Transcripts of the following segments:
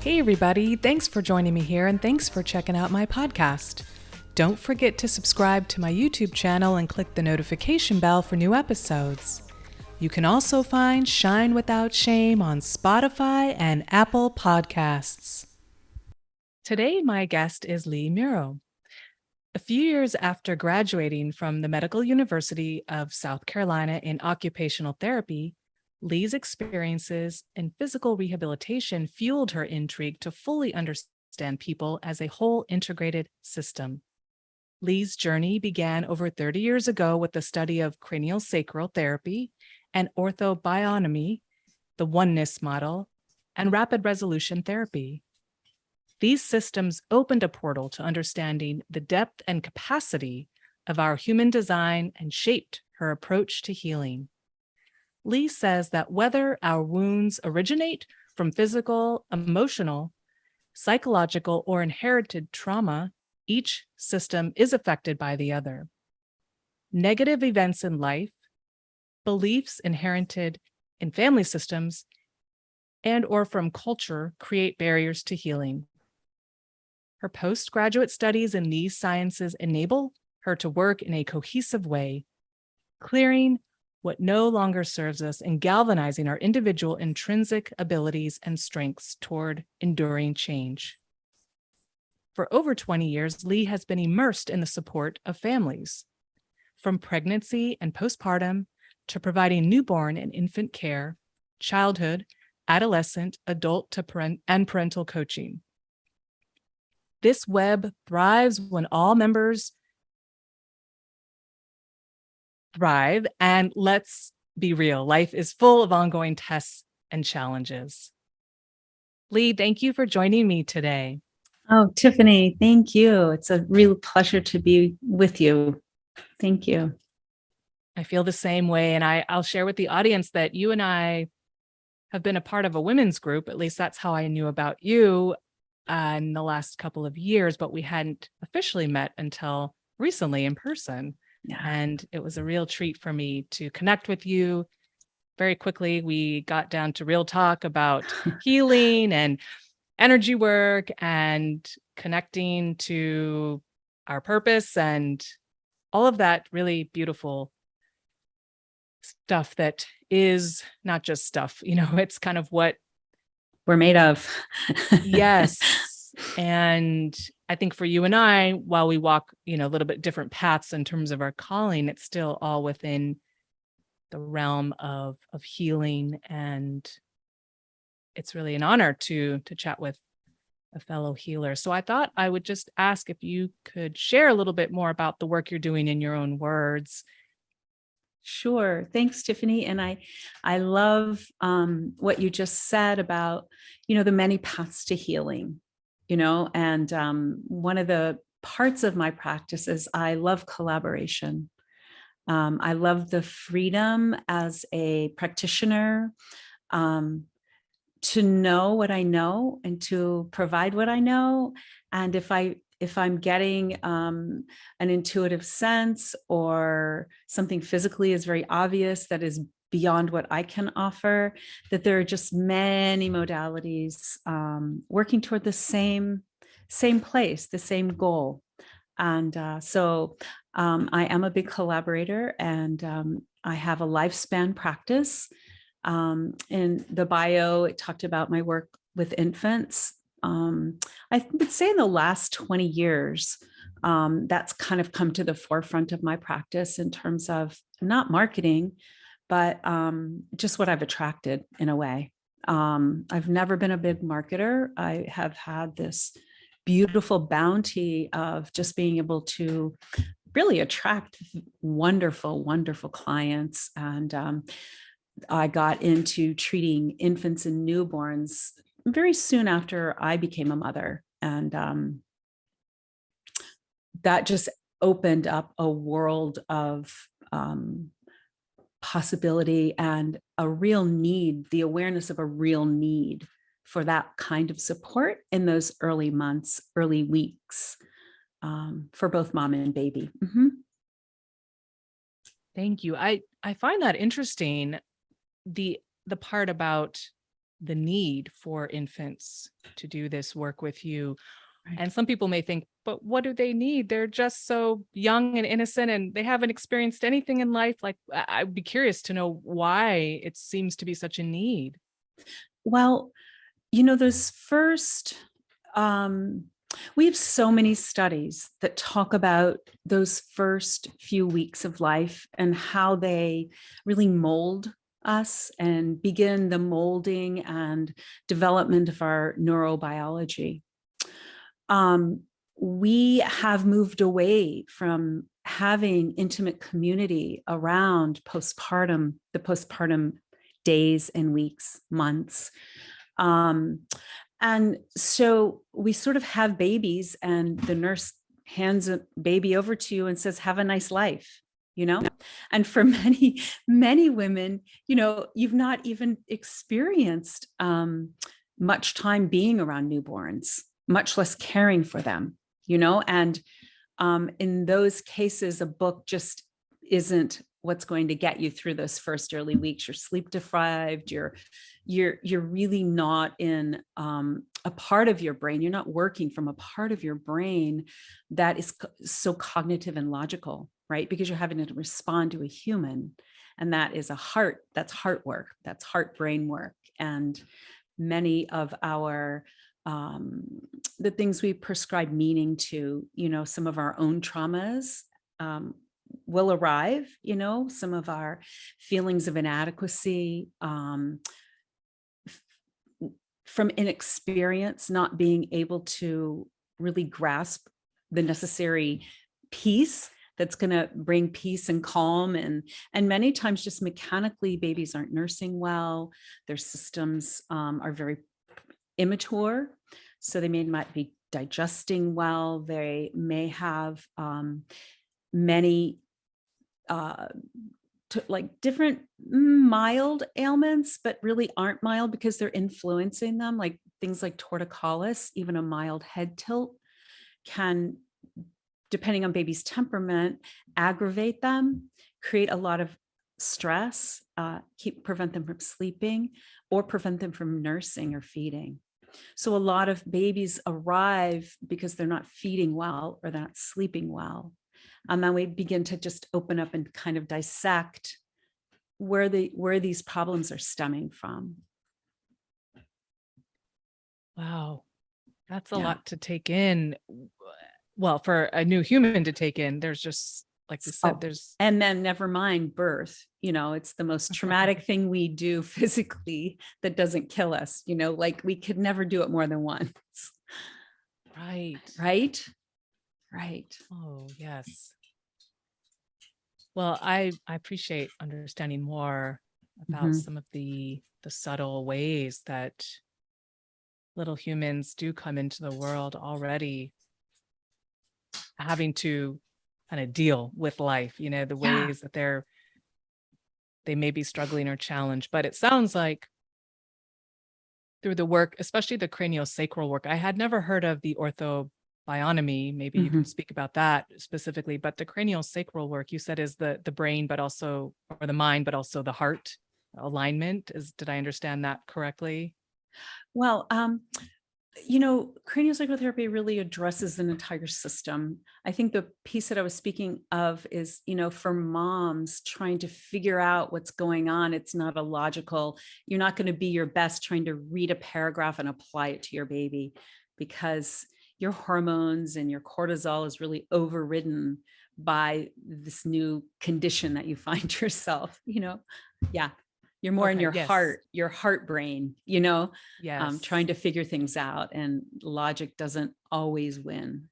Hey everybody, thanks for joining me here and thanks for checking out my podcast. Don't forget to subscribe to my YouTube channel and click the notification bell for new episodes. You can also find Shine Without Shame on Spotify and Apple Podcasts. Today, my guest is Leigh Muro. A few years after graduating from the Medical University of South Carolina in occupational therapy, Leigh's experiences in physical rehabilitation fueled her intrigue to fully understand people as a whole integrated system. Leigh's journey began over 30 years ago with the study of CranialSacral therapy and Ortho-Bionomy, the Oneness model, and rapid resolution therapy. These systems opened a portal to understanding the depth and capacity of our human design and shaped her approach to healing. Leigh says that whether our wounds originate from physical, emotional, psychological, or inherited trauma, each system is affected by the other. Negative events in life, beliefs inherited in family systems, and or from culture create barriers to healing. Her postgraduate studies in these sciences enable her to work in a cohesive way, clearing what no longer serves us and galvanizing our individual intrinsic abilities and strengths toward enduring change. For over 20 years, Leigh has been immersed in the support of families, from pregnancy and postpartum to providing newborn and infant care, childhood, adolescent, adult to parental coaching. This web thrives when all members thrive, and let's be real, life is full of ongoing tests and challenges. Leigh, thank you for joining me today. Oh, Tiffany, thank you. It's a real pleasure to be with you. Thank you. I feel the same way, and I'll share with the audience that you and I have been a part of a women's group. At least that's how I knew about you in the last couple of years, but we hadn't officially met until recently in person. Yeah. And it was a real treat for me to connect with you. Very quickly, we got down to real talk about healing and energy work and connecting to our purpose and all of that really beautiful stuff that is not just stuff, it's kind of what we're made of. Yes. And I think for you and I, while we walk, a little bit different paths in terms of our calling, it's still all within the realm of healing. And it's really an honor to chat with a fellow healer. So I thought I would just ask if you could share a little bit more about the work you're doing in your own words. Sure. Thanks, Tiffany. And I love what you just said about, the many paths to healing, and one of the parts of my practice is I love collaboration. I love the freedom as a practitioner to know what I know and to provide what I know. And if I'm getting an intuitive sense or something physically is very obvious that is beyond what I can offer, that there are just many modalities working toward the same place, the same goal. And so I am a big collaborator, and I have a lifespan practice. In the bio, it talked about my work with infants. I would say in the last 20 years, that's kind of come to the forefront of my practice in terms of not marketing, but just what I've attracted in a way. I've never been a big marketer. I have had this beautiful bounty of just being able to really attract wonderful, wonderful clients. And I got into treating infants and newborns very soon after I became a mother. And that just opened up a world of possibility and a real need, the awareness of a real need for that kind of support in those early months, early weeks, for both mom and baby. Mm-hmm. Thank you. I find that interesting, the part about the need for infants to do this work with you. Right. And some people may think, but what do they need? They're just so young and innocent and they haven't experienced anything in life. Like, I'd be curious to know why it seems to be such a need. Well, those first, we have so many studies that talk about those first few weeks of life and how they really mold us and begin the molding and development of our neurobiology. We have moved away from having intimate community around the postpartum days and weeks, months. And so we sort of have babies and the nurse hands a baby over to you and says, have a nice life, And for many, many women, you've not even experienced much time being around newborns, much less caring for them, and in those cases, a book just isn't what's going to get you through those first early weeks. You're sleep deprived. You're really not in a part of your brain. You're not working from a part of your brain that is so cognitive and logical, right? Because you're having to respond to a human, and that is that's heart work. That's heart brain work. And many of our the things we prescribe meaning to, some of our own traumas will arrive, some of our feelings of inadequacy from inexperience, not being able to really grasp the necessary peace that's going to bring peace and calm. And many times just mechanically, babies aren't nursing well. Their systems are very immature, so they may not be digesting well. They may have many different mild ailments, but really aren't mild because they're influencing them, like things like torticollis. Even a mild head tilt can, depending on baby's temperament, aggravate them, create a lot of stress, prevent them from sleeping, or prevent them from nursing or feeding. So a lot of babies arrive because they're not feeding well or they're not sleeping well. And then we begin to just open up and kind of dissect where these problems are stemming from. Wow. That's a lot to take in. Well, for a new human to take in, there's just, like you said, and then never mind birth, it's the most traumatic thing we do physically that doesn't kill us, like we could never do it more than once. Right. Oh, yes. Well, I appreciate understanding more about some of the subtle ways that little humans do come into the world already having to kind of deal with life, the ways that they may be struggling or challenged. But it sounds like through the work, especially the CranialSacral work, I had never heard of the Ortho-Bionomy. Maybe you can speak about that specifically, but the CranialSacral work you said is the brain, but also, or the mind, but also the heart alignment. Did I understand that correctly? Well, craniosacral therapy really addresses an entire system. I think the piece that I was speaking of is, for moms trying to figure out what's going on. It's not a logical, you're not going to be your best trying to read a paragraph and apply it to your baby, because your hormones and your cortisol is really overridden by this new condition that you find yourself, You're more in your heart brain, trying to figure things out, and logic doesn't always win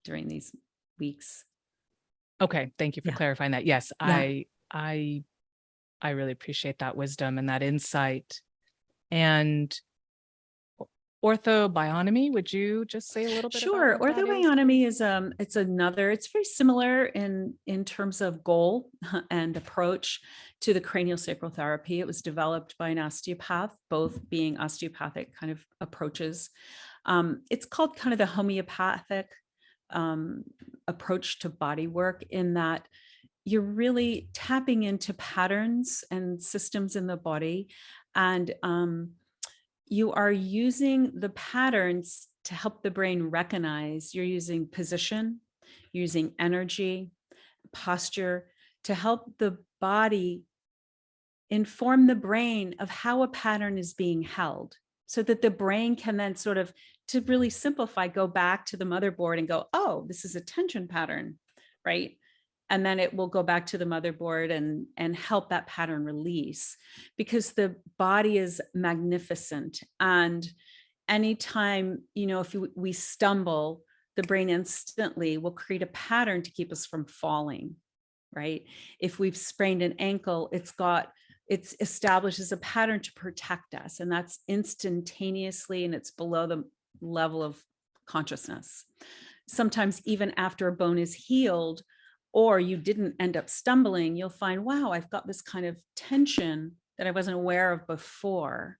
during these weeks. Okay. Thank you for clarifying that. Yes. I really appreciate that wisdom and that insight. And Ortho-Bionomy, would you just say a little bit Sure. about what that is? Ortho-Bionomy is it's very similar in terms of goal and approach to the cranial-sacral therapy. It was developed by an osteopath, both being osteopathic kind of approaches. It's called kind of the homeopathic approach to body work, in that you're really tapping into patterns and systems in the body And you are using the patterns to help the brain recognize. You're using position, using energy, posture to help the body inform the brain of how a pattern is being held, so that the brain can then sort of, to really simplify, go back to the motherboard and go, oh, this is a tension pattern, right? And then it will go back to the motherboard and help that pattern release, because the body is magnificent. And anytime, if we stumble, the brain instantly will create a pattern to keep us from falling, right? If we've sprained an ankle, it's established as a pattern to protect us, and that's instantaneously, and it's below the level of consciousness. Sometimes even after a bone is healed, or you didn't end up stumbling, you'll find, wow, I've got this kind of tension that I wasn't aware of before.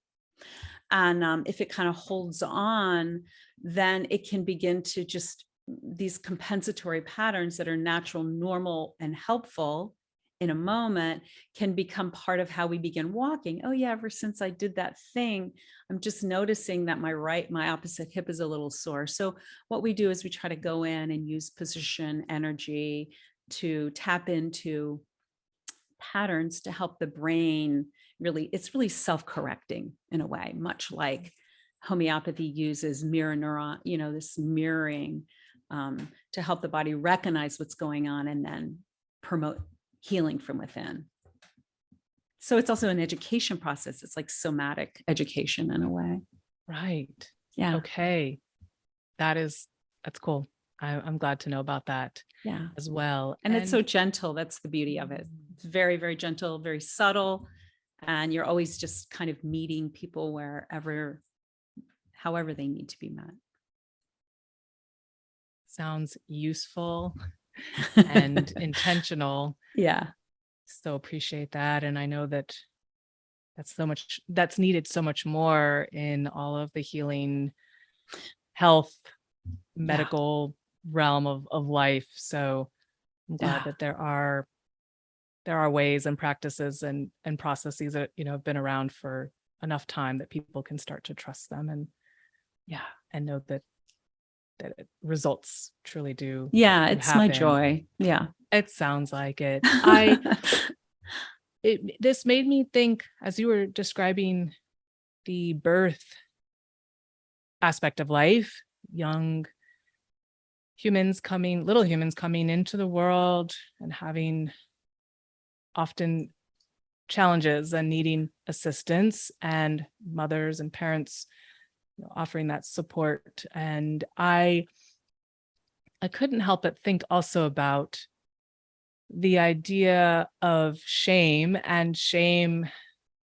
And if it kind of holds on, then it can begin to just, these compensatory patterns that are natural, normal, and helpful in a moment can become part of how we begin walking. Oh yeah, ever since I did that thing, I'm just noticing that my opposite hip is a little sore. So what we do is we try to go in and use position, energy to tap into patterns to help the brain it's really self-correcting in a way, much like homeopathy uses mirror neuron, this mirroring to help the body recognize what's going on and then promote healing from within. So it's also an education process. It's like somatic education in a way. Right. Yeah. Okay. That's cool. I'm glad to know about that. Yeah. As well. And it's so gentle. That's the beauty of it. It's very, very gentle, very subtle. And you're always just kind of meeting people however they need to be met. Sounds useful and intentional. Yeah. So appreciate that. And I know that's needed so much more in all of the healing, health, medical realm of life. So I'm glad that there are ways and practices and processes that, have been around for enough time that people can start to trust them and know that results truly do. Yeah. It's happen. My joy. Yeah. It sounds like it. This made me think, as you were describing the birth aspect of life, little humans coming into the world and having often challenges and needing assistance, and mothers and parents offering that support. And I couldn't help but think also about the idea of shame, and shame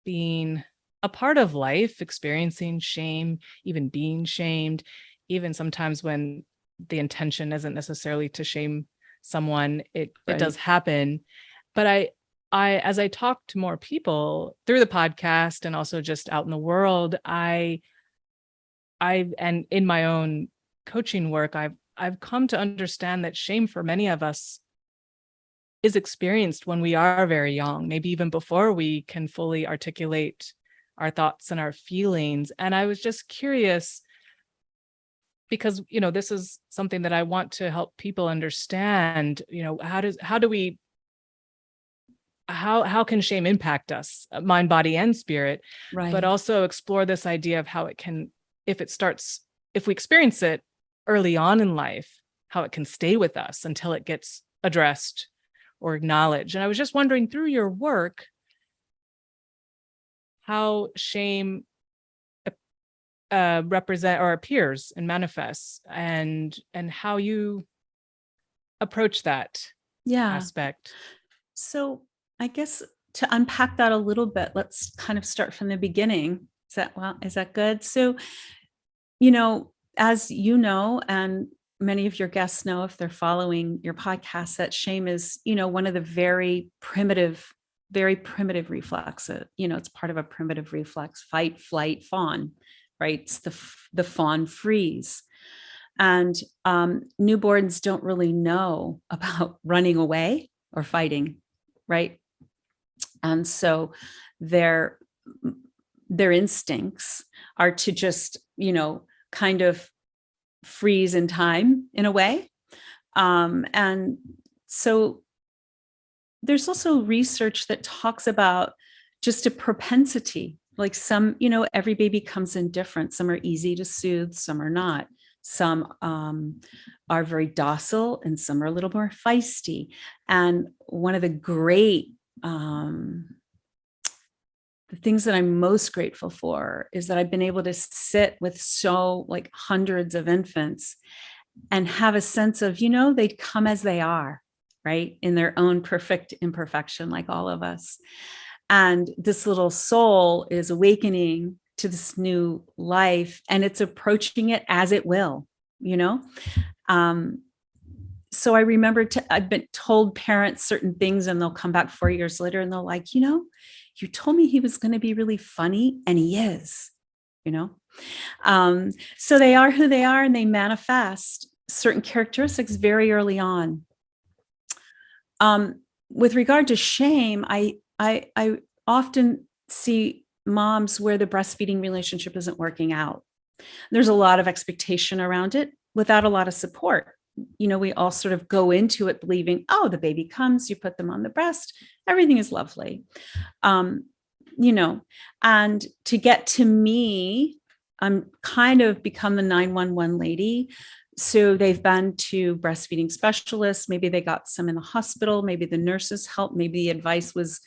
being a part of life, experiencing shame, even being shamed, even sometimes when the intention isn't necessarily to shame someone, it does happen. But I, as I talk to more people through the podcast and also just out in the world, and in my own coaching work, I've come to understand that shame for many of us is experienced when we are very young, maybe even before we can fully articulate our thoughts and our feelings. And I was just curious, because, this is something that I want to help people understand, how can shame impact us, mind, body, and spirit, Right. But also explore this idea of how it can, if we experience it early on in life, how it can stay with us until it gets addressed or acknowledged. And I was just wondering, through your work, how shame represent or appears and manifests, and how you approach that aspect. So I guess to unpack that a little bit, let's kind of start from the beginning. Is that good? So, as you know, and many of your guests know, if they're following your podcast, that shame is, one of the very primitive reflexes. It's part of a primitive reflex: fight, flight, fawn, right? It's the fawn freeze. And newborns don't really know about running away or fighting, right? And so they're their instincts are to just, kind of freeze in time in a way. And so there's also research that talks about just a propensity, like some, every baby comes in different. Some are easy to soothe, some are not. Some are very docile and some are a little more feisty. And one of the great, the things that I'm most grateful for is that I've been able to sit with like hundreds of infants and have a sense of, they come as they are, right? In their own perfect imperfection, like all of us. And this little soul is awakening to this new life, and it's approaching it as it will, so I remember I've been told parents certain things, and they'll come back 4 years later and they're like, you told me he was going to be really funny, and he is, so they are who they are, and they manifest certain characteristics very early on. With regard to shame, I often see moms where the breastfeeding relationship isn't working out. There's a lot of expectation around it without a lot of support. We all sort of go into it believing, oh, the baby comes, you put them on the breast, everything is lovely. And to get to me, I'm kind of become the 911 lady. So they've been to breastfeeding specialists. Maybe they got some in the hospital. Maybe the nurses helped. Maybe the advice was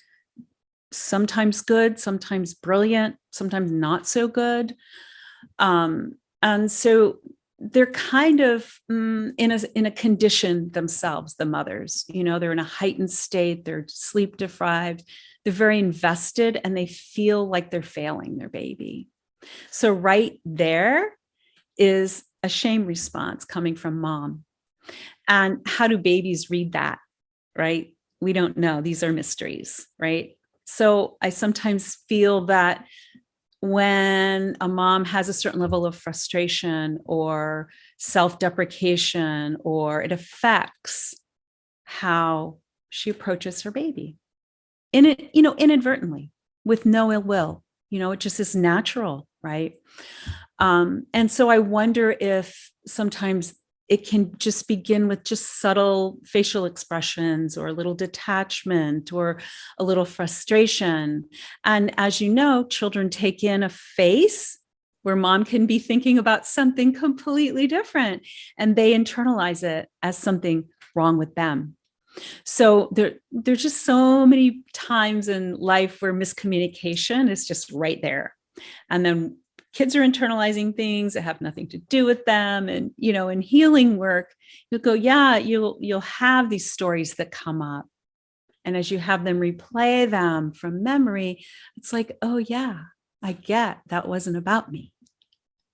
sometimes good, sometimes brilliant, sometimes not so good. And so they're kind of in a condition themselves, the mothers, they're in a heightened state, they're sleep deprived, they're very invested, and they feel like they're failing their baby. So right there is a shame response coming from mom. And how do babies read that, right? We don't know. These are mysteries, right? So I sometimes feel that when a mom has a certain level of frustration or self-deprecation, or it affects how she approaches her baby inadvertently, with no ill will, it just is natural, right? And so I wonder if sometimes it can just begin with just subtle facial expressions, or a little detachment, or a little frustration. And as you know, children take in a face where mom can be thinking about something completely different, and they internalize it as something wrong with them. So there's just so many times in life where miscommunication is just right there. And then kids are internalizing things that have nothing to do with them. And, in healing work, you'll go, yeah, you'll have these stories that come up. And as you have them replay them from memory, it's like, oh yeah, I get that wasn't about me.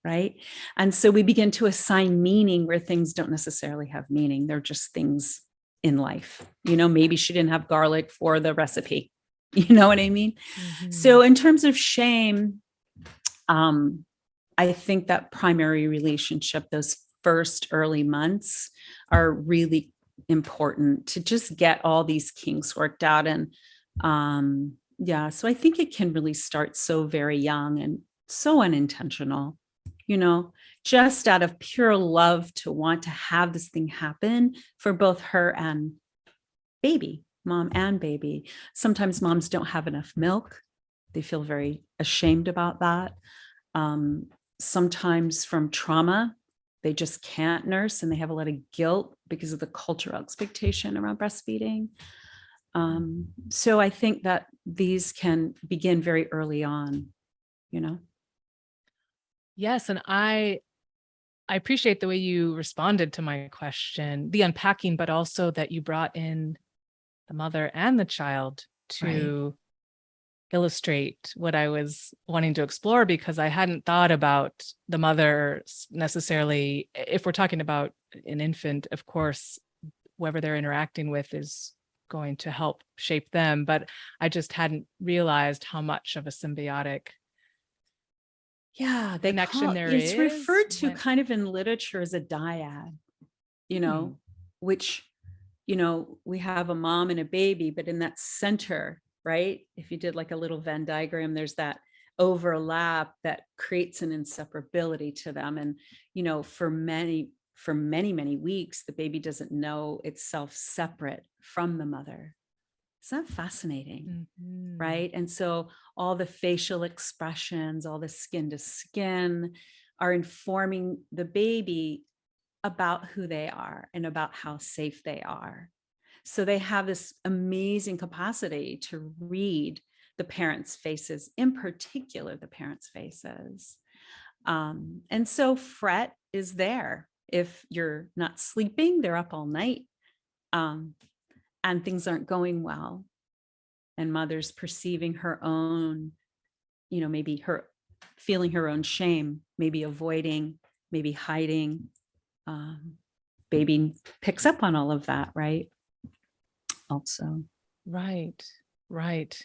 Right. And so we begin to assign meaning where things don't necessarily have meaning. They're just things in life. Maybe she didn't have garlic for the recipe. You know what I mean? Mm-hmm. So in terms of shame, I think that primary relationship, those first early months, are really important to just get all these kinks worked out. And so I think it can really start so very young and so unintentional, just out of pure love to want to have this thing happen for both her and baby, mom and baby. Sometimes moms don't have enough milk. They feel very ashamed about that. Sometimes from trauma, they just can't nurse, and they have a lot of guilt because of the cultural expectation around breastfeeding. So I think that these can begin very early on, Yes, and I appreciate the way you responded to my question, the unpacking, but also that you brought in the mother and the child to illustrate what I was wanting to explore, because I hadn't thought about the mother necessarily. If we're talking about an infant, of course, whoever they're interacting with is going to help shape them, but I just hadn't realized how much of a symbiotic connection there is. It's referred to kind of in literature as a dyad, which, we have a mom and a baby, but in that center, right? If you did like a little Venn diagram, there's that overlap that creates an inseparability to them. And, for many weeks, the baby doesn't know itself separate from the mother. Isn't that fascinating? Mhm. Right? And so all the facial expressions, all the skin to skin are informing the baby about who they are and about how safe they are. So they have this amazing capacity to read the parents' faces, in particular, the parents' faces. And so fret is there. If you're not sleeping, they're up all night, and things aren't going well. And mother's perceiving her own, maybe her feeling her own shame, maybe avoiding, maybe hiding. Baby picks up on all of that, right? Also. Right, right.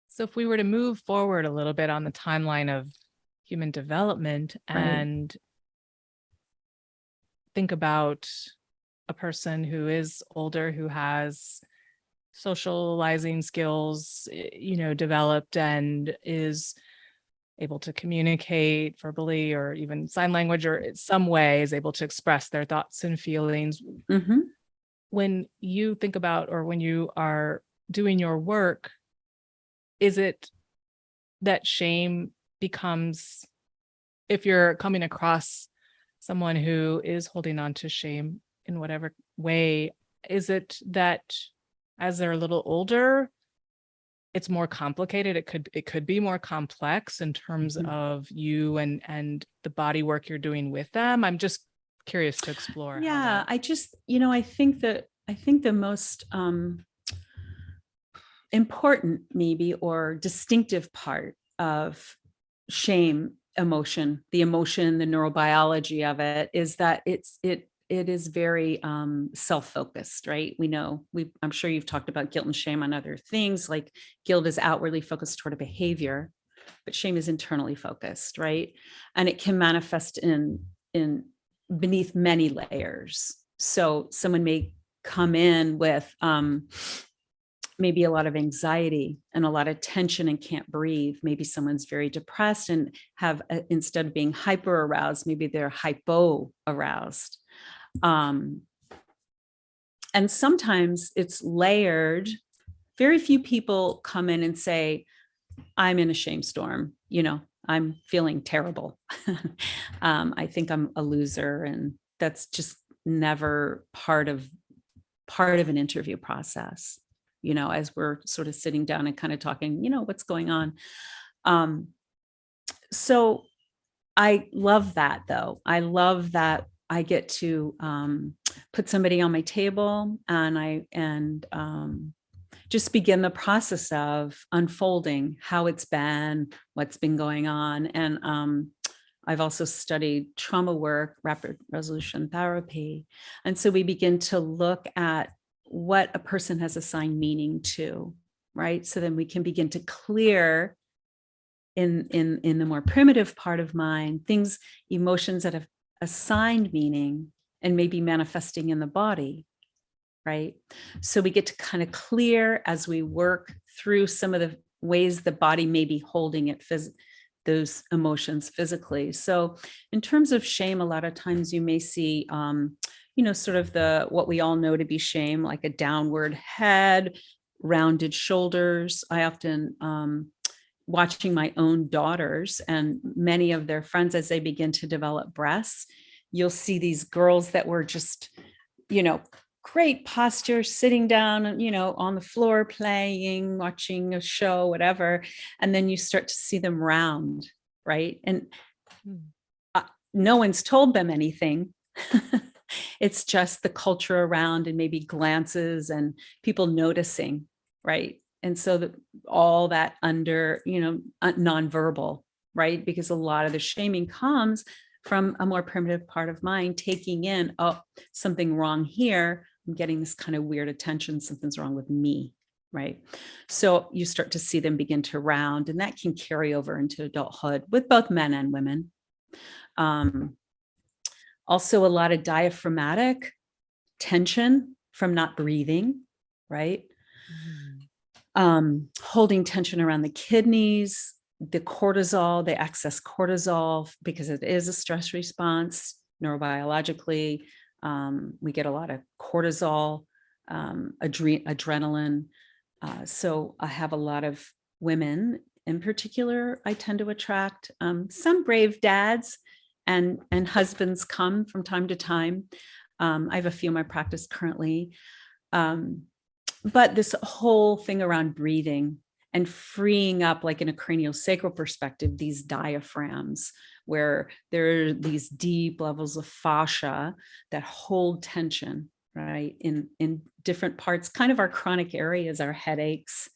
So if we were to move forward a little bit on the timeline of human development and think about a person who is older, who has socializing skills, developed and is able to communicate verbally or even sign language or in some way is able to express their thoughts and feelings. Mm-hmm. When you think about, or when you are doing your work, is it that shame becomes, if you're coming across someone who is holding on to shame in whatever way, is it that as they're a little older, it's more complicated? It could be more complex in terms of you and the body work you're doing with them. I'm just curious to explore. Yeah, I just, I think the most important maybe or distinctive part of shame emotion, the neurobiology of it, is that it is very self-focused, right? I'm sure you've talked about guilt and shame on other things. Like guilt is outwardly focused toward a behavior, but shame is internally focused, right? And it can manifest in beneath many layers. So someone may come in with maybe a lot of anxiety and a lot of tension and can't breathe. Maybe someone's very depressed and instead of being hyper aroused, maybe they're hypo aroused. And sometimes it's layered. Very few people come in and say, I'm in a shame storm. I'm feeling terrible. I think I'm a loser. And that's just never part of an interview process, as we're sort of sitting down and kind of talking, what's going on. So I love that, though. I love that I get to put somebody on my table and just begin the process of unfolding how it's been, what's been going on. And I've also studied trauma work, rapid resolution therapy. And so we begin to look at what a person has assigned meaning to, right? So then we can begin to clear in the more primitive part of mind, emotions that have assigned meaning and maybe manifesting in the body, right? So we get to kind of clear as we work through some of the ways the body may be holding it, those emotions physically. So in terms of shame, a lot of times you may see, sort of what we all know to be shame, like a downward head, rounded shoulders. I often, watching my own daughters and many of their friends as they begin to develop breasts, you'll see these girls that were just, great posture, sitting down, on the floor, playing, watching a show, whatever. And then you start to see them round, right? And no one's told them anything. It's just the culture around and maybe glances and people noticing, right? And so all that under, nonverbal, right? Because a lot of the shaming comes from a more primitive part of mind, taking in, oh, something wrong here. I'm getting this kind of weird attention. Something's wrong with me, right? So you start to see them begin to round, and that can carry over into adulthood with both men and women. Also, a lot of diaphragmatic tension from not breathing, right? Holding tension around the kidneys, the cortisol, the excess cortisol, because it is a stress response neurobiologically. We get a lot of cortisol, adrenaline. So I have a lot of women in particular I tend to attract. Some brave dads and husbands come from time to time. I have a few in my practice currently. But this whole thing around breathing and freeing up, like in a cranial-sacral perspective, these diaphragms, where there are these deep levels of fascia that hold tension, right? In different parts, kind of our chronic areas, our headaches,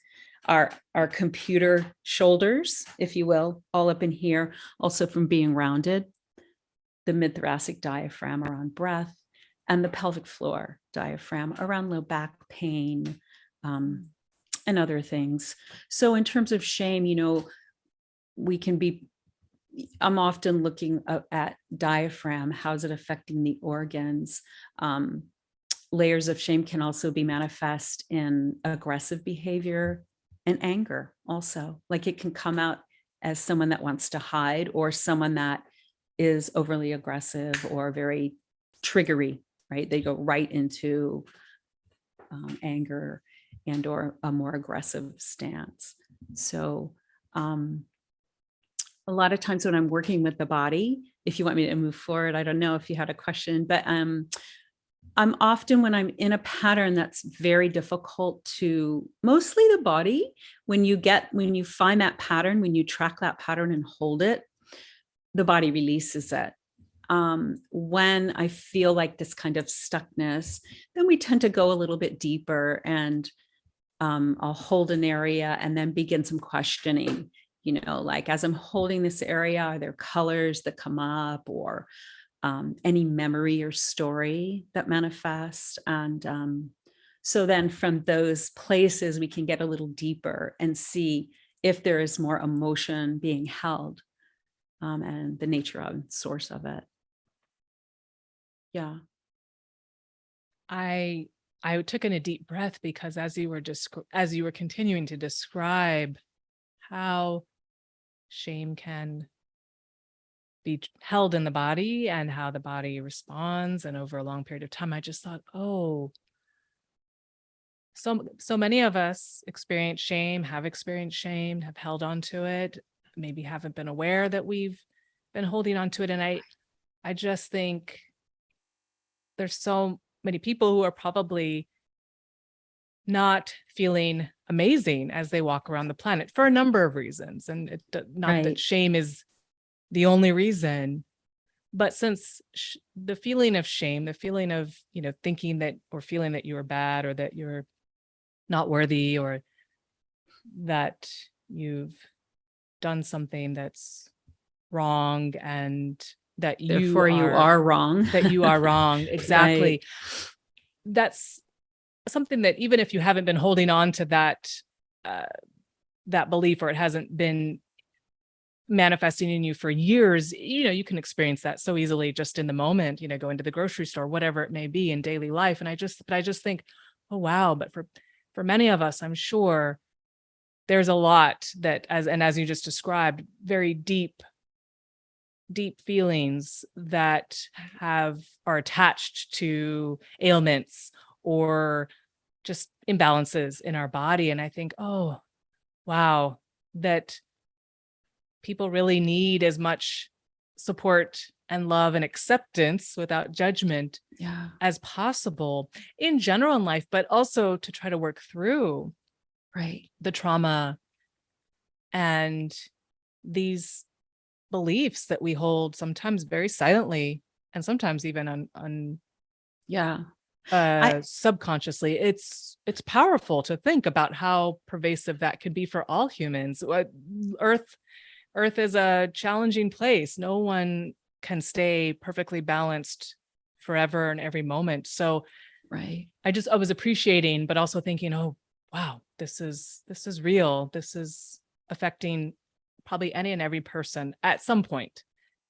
our computer shoulders, if you will, all up in here, also from being rounded, the mid-thoracic diaphragm around breath, and the pelvic floor diaphragm around low back pain, and other things. So in terms of shame, I'm often looking at diaphragm. How's it affecting the organs? Layers of shame can also be manifest in aggressive behavior and anger also. Like it can come out as someone that wants to hide, or someone that is overly aggressive or very triggery, right? They go right into anger and or a more aggressive stance. So a lot of times when I'm working with the body, if you want me to move forward, I don't know if you had a question, but I'm often, when I'm in a pattern that's very difficult to, mostly the body, when you find that pattern, when you track that pattern and hold it, the body releases it. When I feel like this kind of stuckness, then we tend to go a little bit deeper, and I'll hold an area and then begin some questioning, like as I'm holding this area, are there colors that come up, or any memory or story that manifests? And so then from those places, we can get a little deeper and see if there is more emotion being held, and the nature and source of it. Yeah. I took in a deep breath, because as you were continuing to describe how shame can be held in the body and how the body responds, and over a long period of time, I just thought, oh, so many of us experience shame, have held on to it, maybe haven't been aware that we've been holding on to it. And I just think there's so many people who are probably not feeling amazing as they walk around the planet for a number of reasons. And not that shame is the only reason, but since the feeling of shame, the feeling of, thinking that, or feeling that you are bad, or that you're not worthy, or that you've done something that's wrong, and that you are wrong. That you are wrong. Exactly. Right. That's something that, even if you haven't been holding on to that belief, or it hasn't been manifesting in you for years, you can experience that so easily just in the moment, going to the grocery store, whatever it may be in daily life. And I just think, oh, wow. But for many of us, I'm sure there's a lot that, as you just described, very deep feelings that are attached to ailments or just imbalances in our body. And I think, oh, wow, that people really need as much support and love and acceptance without judgment as possible in general in life, but also to try to work through the trauma and these beliefs that we hold, sometimes very silently, and sometimes even subconsciously. It's powerful to think about how pervasive that could be for all humans. Earth is a challenging place. No one can stay perfectly balanced forever and every moment. So I was appreciating, but also thinking, oh, wow, this is real. This is affecting probably any and every person at some point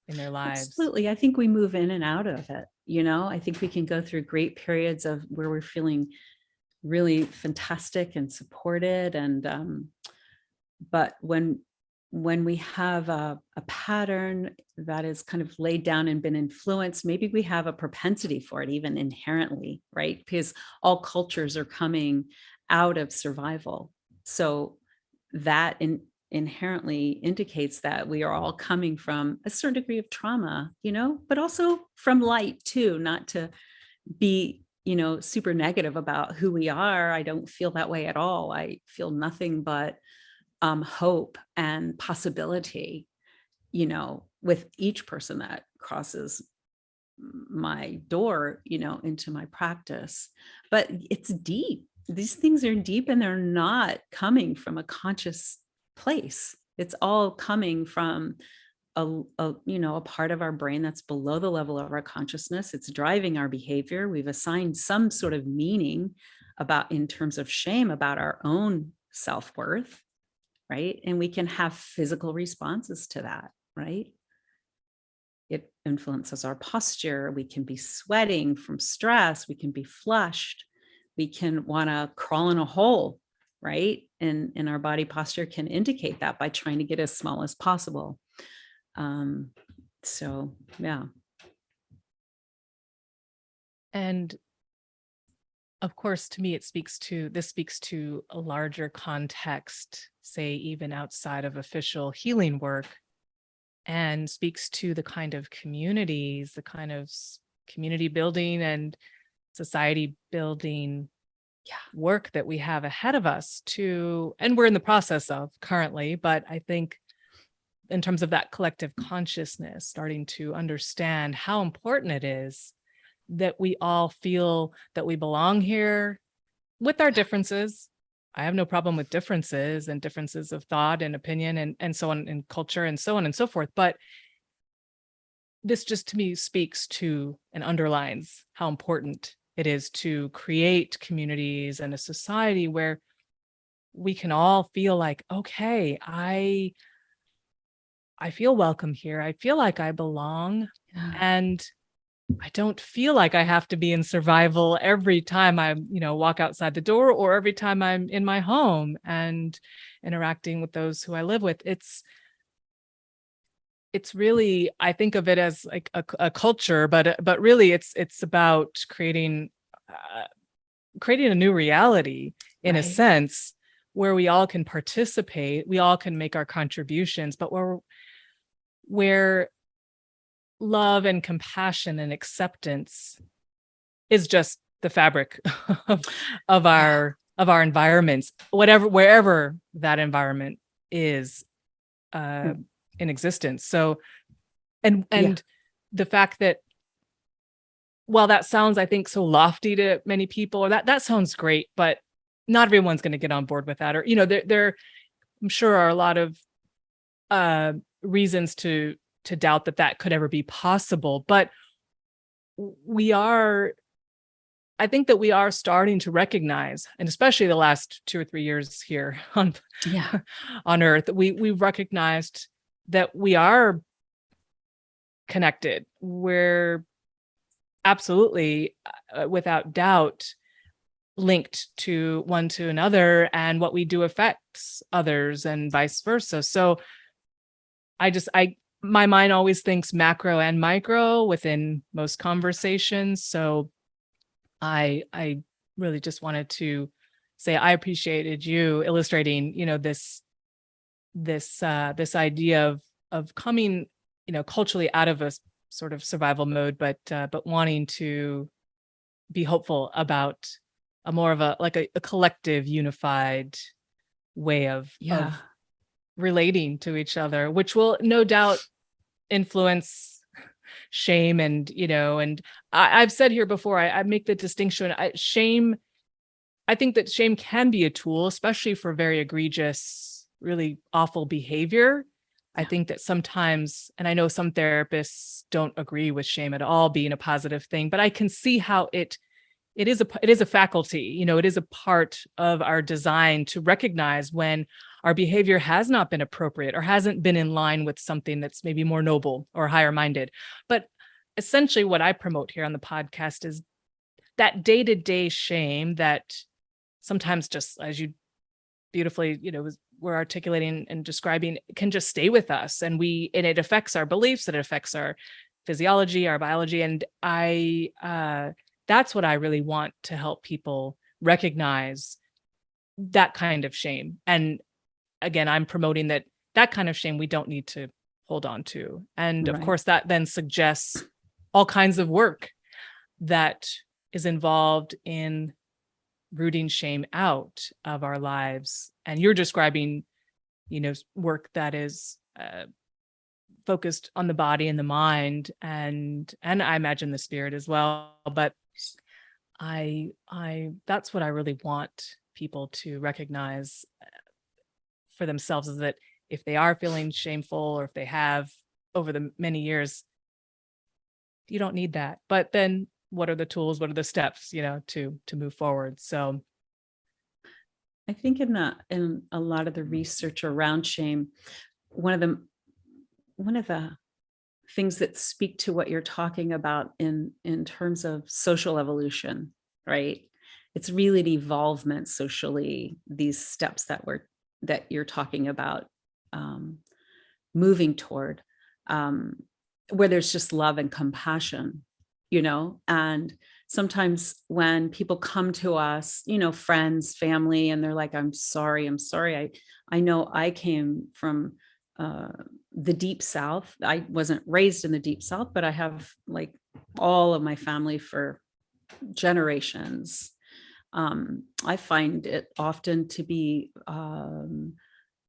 in their lives. Absolutely. I think we move in and out of it. I think we can go through great periods of where we're feeling really fantastic and supported. And but when we have a pattern that is kind of laid down and been influenced, maybe we have a propensity for it even inherently, right? Because all cultures are coming out of survival. So that inherently indicates that we are all coming from a certain degree of trauma, but also from light too, not to be, super negative about who we are. I don't feel that way at all. I feel nothing but hope and possibility, with each person that crosses my door, into my practice. But it's deep. These things are deep, and they're not coming from a conscious place. It's all coming from a part of our brain that's below the level of our consciousness. It's driving our behavior. We've assigned some sort of meaning in terms of shame about our own self-worth, right? And we can have physical responses to that, right? It influences our posture. We can be sweating from stress. We can be flushed. We can want to crawl in a hole, right? And our body posture can indicate that by trying to get as small as possible. So, yeah. And of course, to me, this speaks to a larger context, say, even outside of official healing work, and speaks to the kind of communities, the kind of community building and society building work that we have ahead of us and we're in the process of currently, but I think in terms of that collective consciousness, starting to understand how important it is that we all feel that we belong here with our differences. I have no problem with differences and differences of thought and opinion and so on, and culture and so on and so forth. But this just to me speaks to and underlines how important it is to create communities and a society where we can all feel like, okay, I feel welcome here. I feel like I belong. Yeah. And I don't feel like I have to be in survival every time I, walk outside the door or every time I'm in my home and interacting with those who I live with. It's really, I think of it as like a culture, but really it's about creating a new reality in a Right. sense where we all can participate, we all can make our contributions, but where love and compassion and acceptance is just the fabric of our environments, wherever that environment is in existence. So, and the fact that while that sounds, I think, so lofty to many people, or that sounds great, but not everyone's going to get on board with that. Or, there I'm sure are a lot of reasons to doubt that could ever be possible. But I think that we are starting to recognize, and especially the last 2 or 3 years here on Earth, we've recognized that we are connected. We're absolutely, without doubt, linked to one to another, and what we do affects others and vice versa. So my mind always thinks macro and micro within most conversations. So I really just wanted to say I appreciated you illustrating, this idea of coming, culturally out of a sort of survival mode, but wanting to be hopeful about a more of a collective, unified way of relating to each other, which will no doubt influence shame. And I've said here before, I make the distinction. I think that shame can be a tool, especially for very egregious, really awful behavior. I think that sometimes, and I know some therapists don't agree with shame at all being a positive thing, but I can see how it is a faculty, it is a part of our design to recognize when our behavior has not been appropriate or hasn't been in line with something that's maybe more noble or higher minded. But essentially what I promote here on the podcast is that day-to-day shame that sometimes just as you beautifully, we're articulating and describing, can just stay with us. And it affects our beliefs, it affects our physiology, our biology. And that's what I really want to help people recognize, that kind of shame. And again, I'm promoting that kind of shame we don't need to hold on to. And of course, that then suggests all kinds of work that is involved in rooting shame out of our lives. And you're describing, work that is focused on the body and the mind, and I imagine the spirit as well. But I that's what I really want people to recognize for themselves, is that if they are feeling shameful, or if they have over the many years, you don't need that. But then what are the tools, what are the steps, to move forward? So I think in a lot of the research around shame, one of the things that speak to what you're talking about in terms of social evolution, right? It's really an evolvement socially, these steps that you're talking about, moving toward, where there's just love and compassion, and sometimes when people come to us, friends, family, and they're like, I'm sorry. I know I came from the deep South. I wasn't raised in the deep South, but I have like all of my family for generations. I find it often to be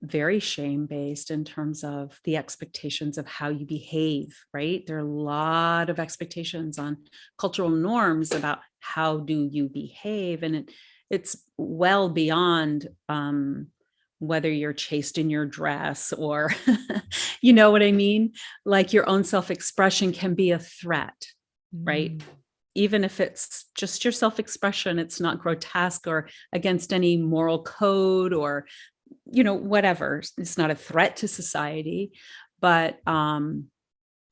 very shame-based in terms of the expectations of how you behave, right? There are a lot of expectations on cultural norms about how do you behave. And it's well beyond whether you're chaste in your dress or, you know what I mean? Like your own self-expression can be a threat, right? Even if it's just your self-expression, it's not grotesque or against any moral code or whatever. It's not a threat to society, but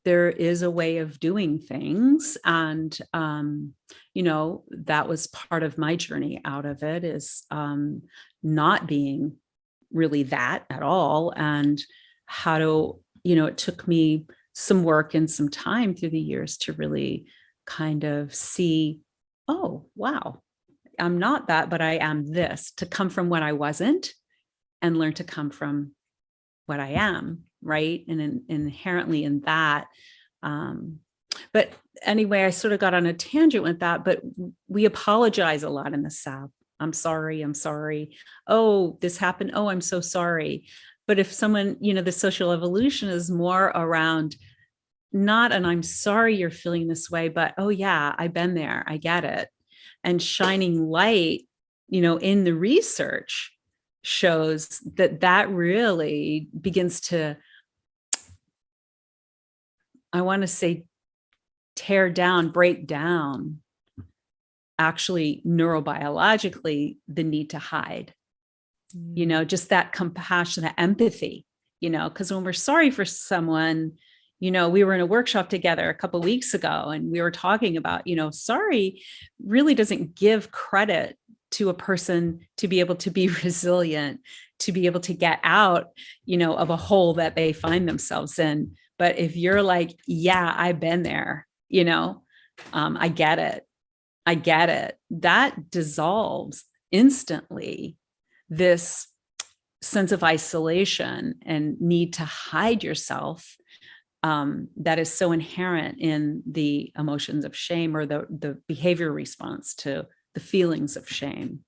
there is a way of doing things. And, that was part of my journey out of it, is not being really that at all. And how to, it took me some work and some time through the years to really kind of see, oh, wow, I'm not that, but I am this, to come from what I wasn't and learn to come from what I am, right? And inherently in that. But anyway, I sort of got on a tangent with that, but we apologize a lot in the South. I'm sorry. Oh, this happened. Oh, I'm so sorry. But if someone, the social evolution is more around not, and I'm sorry you're feeling this way, but oh yeah, I've been there. I get it. And shining light, in the research shows that really begins to, I want to say, break down, actually neurobiologically, the need to hide, just that compassion, that empathy, because when we're sorry for someone, we were in a workshop together a couple of weeks ago, and we were talking about, sorry really doesn't give credit to a person to be able to be resilient, to be able to get out, of a hole that they find themselves in. But if you're like, yeah, I've been there, I get it. That dissolves instantly this sense of isolation and need to hide yourself, that is so inherent in the emotions of shame, or the behavior response to the feelings of shame.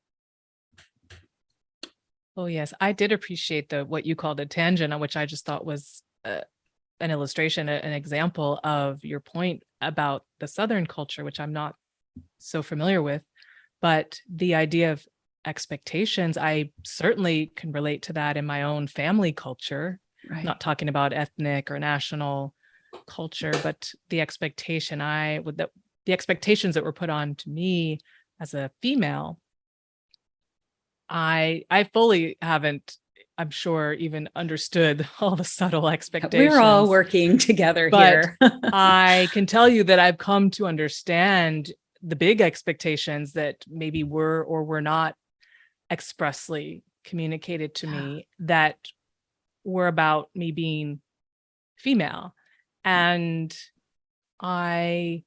Oh yes, I did appreciate what you called a tangent, which I just thought was an illustration, an example of your point about the Southern culture, which I'm not so familiar with. But the idea of expectations, I certainly can relate to that in my own family culture. Right. Not talking about ethnic or national culture, but the expectation the expectations that were put on to me as a female, I fully haven't, I'm sure, even understood all the subtle expectations. We're all working together here. I can tell you that I've come to understand the big expectations that maybe were or were not expressly communicated to me that were about me being female. And I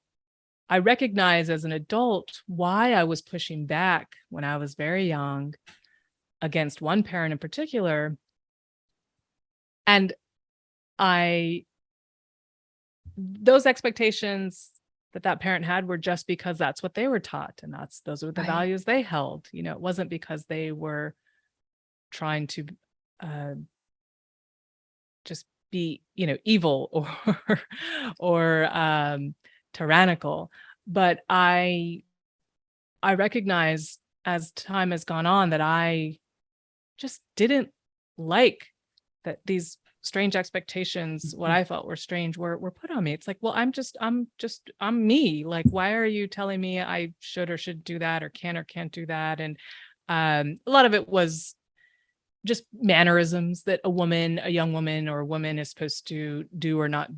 recognize as an adult why I was pushing back when I was very young against one parent in particular. And those expectations that parent had were just because that's what they were taught, and those were the values they held. It wasn't because they were trying to just be, evil or tyrannical. But I recognize as time has gone on that I just didn't like that these strange expectations, what I felt were strange, were put on me. It's like, well, I'm me. Like, why are you telling me I should or should do that or can or can't do that? And a lot of it was just mannerisms that a young woman or a woman is supposed to do or not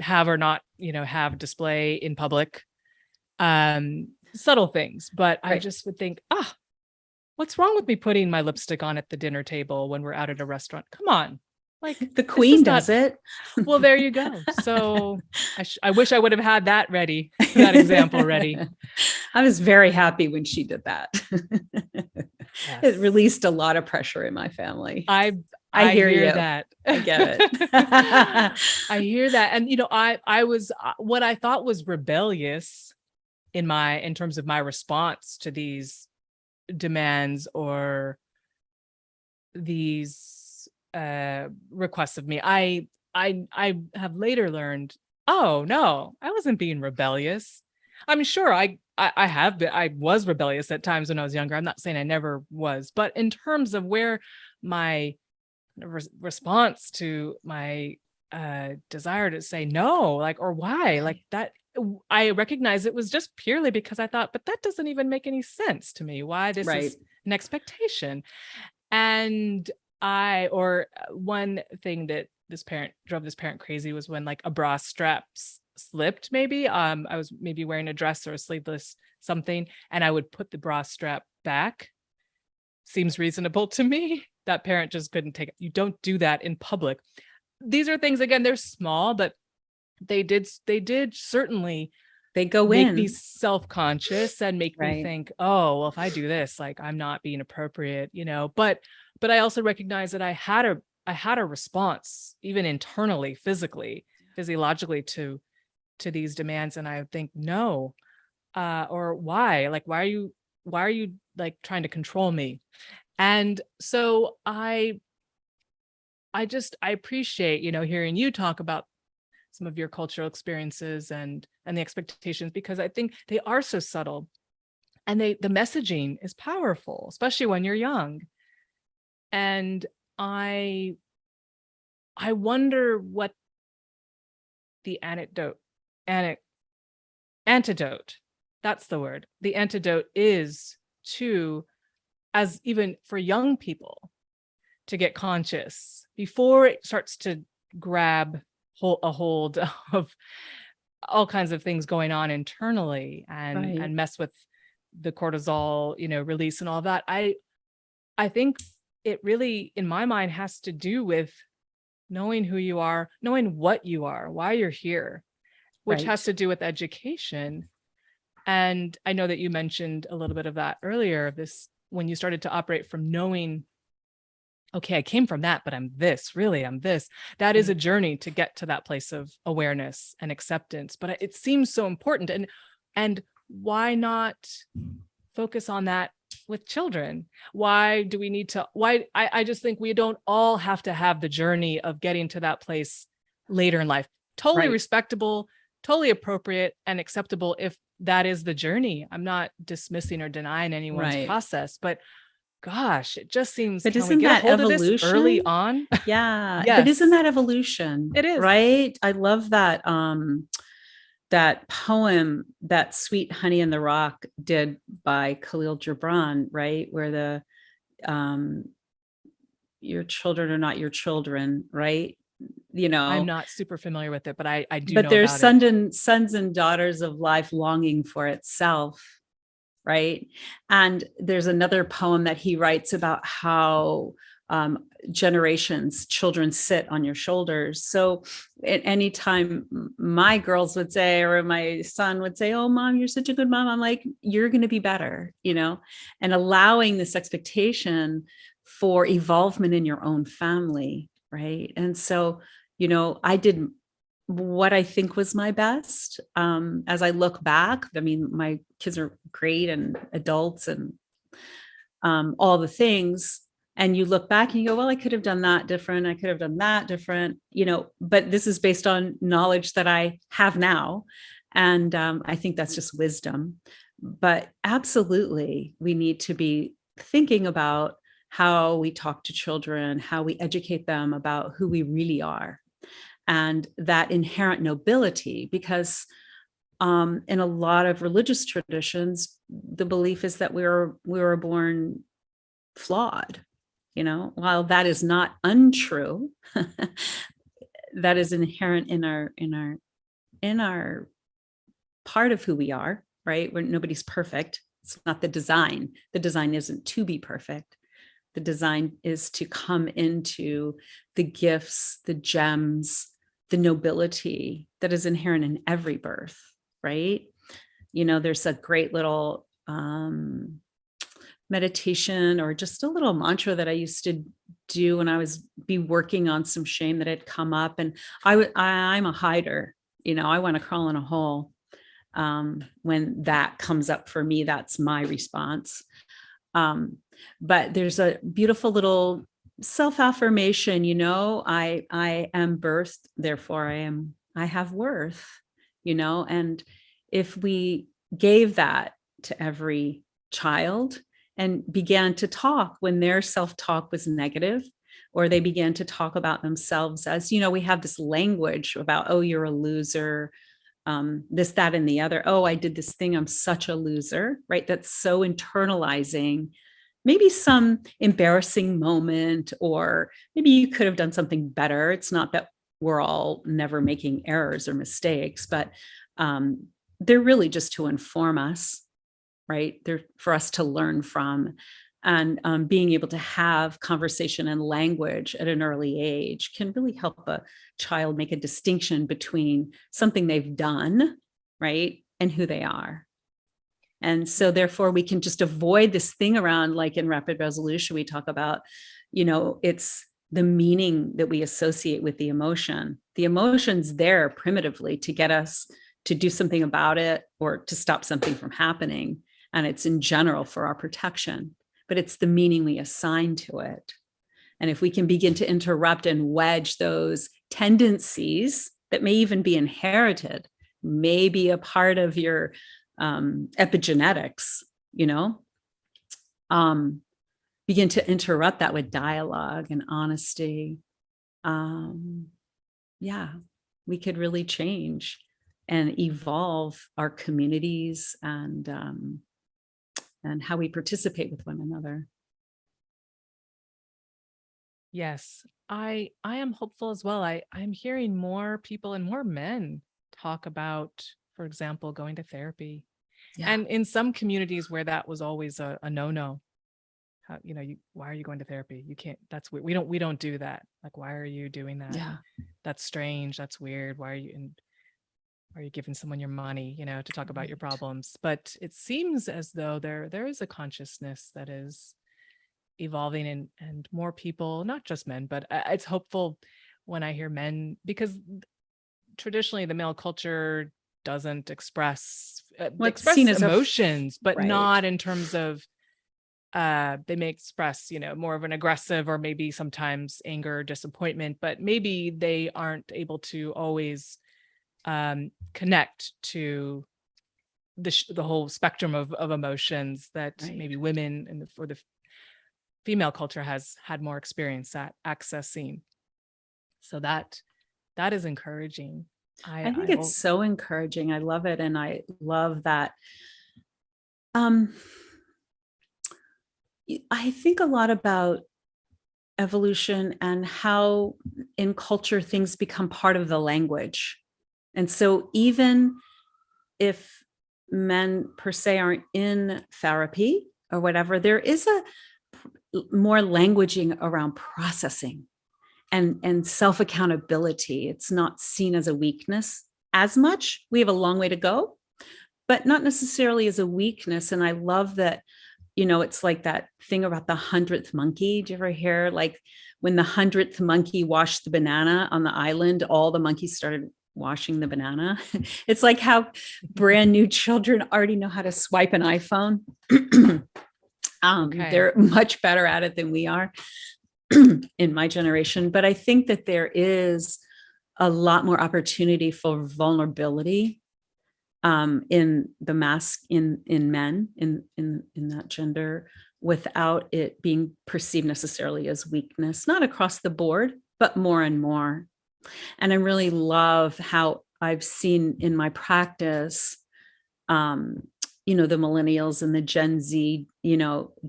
have or not, have display in public. Subtle things, but I just would think, what's wrong with me putting my lipstick on at the dinner table when we're out at a restaurant? Come on. Like, the queen does it. Well, there you go. So I wish I would have had that example ready. I was very happy when she did that. Yes. It released a lot of pressure in my family. I hear you. That. I get it. I hear that. And, I was, what I thought was rebellious in terms of my response to these demands or these requests of me. I have later learned, oh no, I wasn't being rebellious. I'm sure I was rebellious at times when I was younger. I'm not saying I never was, but in terms of where my response to my desire to say no, or why, that, I recognize it was just purely because I thought, but that doesn't even make any sense to me. Why this is an expectation. And one thing that drove this parent crazy was when a bra strap slipped, maybe. I was maybe wearing a dress or a sleeveless something, and I would put the bra strap back. Seems reasonable to me. That parent just couldn't take it. You don't do that in public. These are things, again, they're small, but they did certainly make me self-conscious and make me think, oh, well, if I do this, I'm not being appropriate, but I also recognize that I had a response, even internally, physiologically to these demands. And I would think, no, or why, why are you trying to control me? And so I appreciate, hearing you talk about some of your cultural experiences and the expectations, because I think they are so subtle, and the messaging is powerful, especially when you're young. And I wonder what the antidote, that's the word, the antidote is to, as even for young people, to get conscious before it starts to grab a hold of all kinds of things going on internally and mess with the cortisol, release and all that. I think it really, in my mind, has to do with knowing who you are, knowing what you are, why you're here, which has to do with education. And I know that you mentioned a little bit of that earlier, when you started to operate from knowing, okay, I came from that, but I'm this. That is a journey to get to that place of awareness and acceptance. But it seems so important. And why not focus on that with children? Why do we need to, I just think we don't all have to have the journey of getting to that place later in life. Totally respectable, totally appropriate and acceptable if that is the journey. I'm not dismissing or denying anyone's process, but gosh, it just seems, but can isn't we get that a hold evolution of this early on? Yeah. Yes. But isn't that evolution? It is. Right. I love that. That poem that Sweet Honey in the Rock did by Khalil Gibran, right? Where your children are not your children, right? I'm not super familiar with it, but I do but know they're about it. sons and daughters of life longing for itself. right? And there's another poem that he writes about how generations, children sit on your shoulders. So at any time my girls would say, or my son would say, oh, mom, you're such a good mom. I'm like, you're going to be better, and allowing this expectation for evolvement in your own family. Right. And so, I did what I think was my best. As I look back, I mean, my kids are great and adults and all the things. And you look back and you go, well, I could have done that different. I could have done that different, but this is based on knowledge that I have now. And I think that's just wisdom. But absolutely, we need to be thinking about how we talk to children, how we educate them about who we really are, and that inherent nobility, because in a lot of religious traditions, the belief is that we were born flawed. While that is not untrue, that is inherent in our part of who we are, right? Where nobody's perfect. It's not the design. The design isn't to be perfect. The design is to come into the gifts, the gems, the nobility that is inherent in every birth, right? There's a great little meditation or just a little mantra that I used to do when I was working on some shame that had come up. And I'm a hider, I want to crawl in a hole. When that comes up for me, that's my response. But there's a beautiful little self-affirmation, I am birthed, therefore I have worth, and if we gave that to every child and began to talk when their self-talk was negative, or they began to talk about themselves as, we have this language about, oh, you're a loser, this, that, and the other. Oh, I did this thing. I'm such a loser, right? That's so internalizing maybe some embarrassing moment, or maybe you could have done something better. It's not that we're all never making errors or mistakes, but they're really just to inform us, right? They're for us to learn from. And being able to have conversation and language at an early age can really help a child make a distinction between something they've done, right, and who they are. And so therefore we can just avoid this thing around, like in rapid resolution, we talk about, it's the meaning that we associate with the emotion. The emotion's there primitively to get us to do something about it or to stop something from happening. And it's in general for our protection, but it's the meaning we assign to it. And if we can begin to interrupt and wedge those tendencies that may even be inherited, may be a part of your epigenetics, begin to interrupt that with dialogue and honesty. We could really change and evolve our communities and how we participate with one another. Yes, I am hopeful as well. I'm hearing more people and more men talk about, for example, going to therapy. Yeah. And in some communities where that was always a no-no, why are you going to therapy? You can't, that's weird. We don't do that. Like, why are you doing that? Yeah. That's strange. That's weird. Why are you giving someone your money, to talk about your problems? But it seems as though there is a consciousness that is evolving, and more people, not just men, but it's hopeful when I hear men, because traditionally the male culture doesn't express seen as emotions, but right. not in terms of they may express, more of an aggressive or maybe sometimes anger, disappointment, but maybe they aren't able to always connect to the whole spectrum of emotions that Right. maybe women for the female culture has had more experience at accessing. So that is encouraging. I think it's so encouraging. I love it. And I love that. I think a lot about evolution and how in culture things become part of the language. And so even if men per se aren't in therapy or whatever, there is a more languaging around processing and self-accountability. It's not seen as a weakness as much. We have a long way to go, but not necessarily as a weakness. And I love that, it's like that thing about the 100th monkey. Do you ever hear, like, when the 100th monkey washed the banana on the island, all the monkeys started washing the banana? It's like how brand new children already know how to swipe an iPhone. Okay. They're much better at it than we are in my generation. But I think that there is a lot more opportunity for vulnerability in the in men in that gender, without it being perceived necessarily as weakness, not across the board, but more and more. And I really love how I've seen in my practice, the millennials and the Gen Z,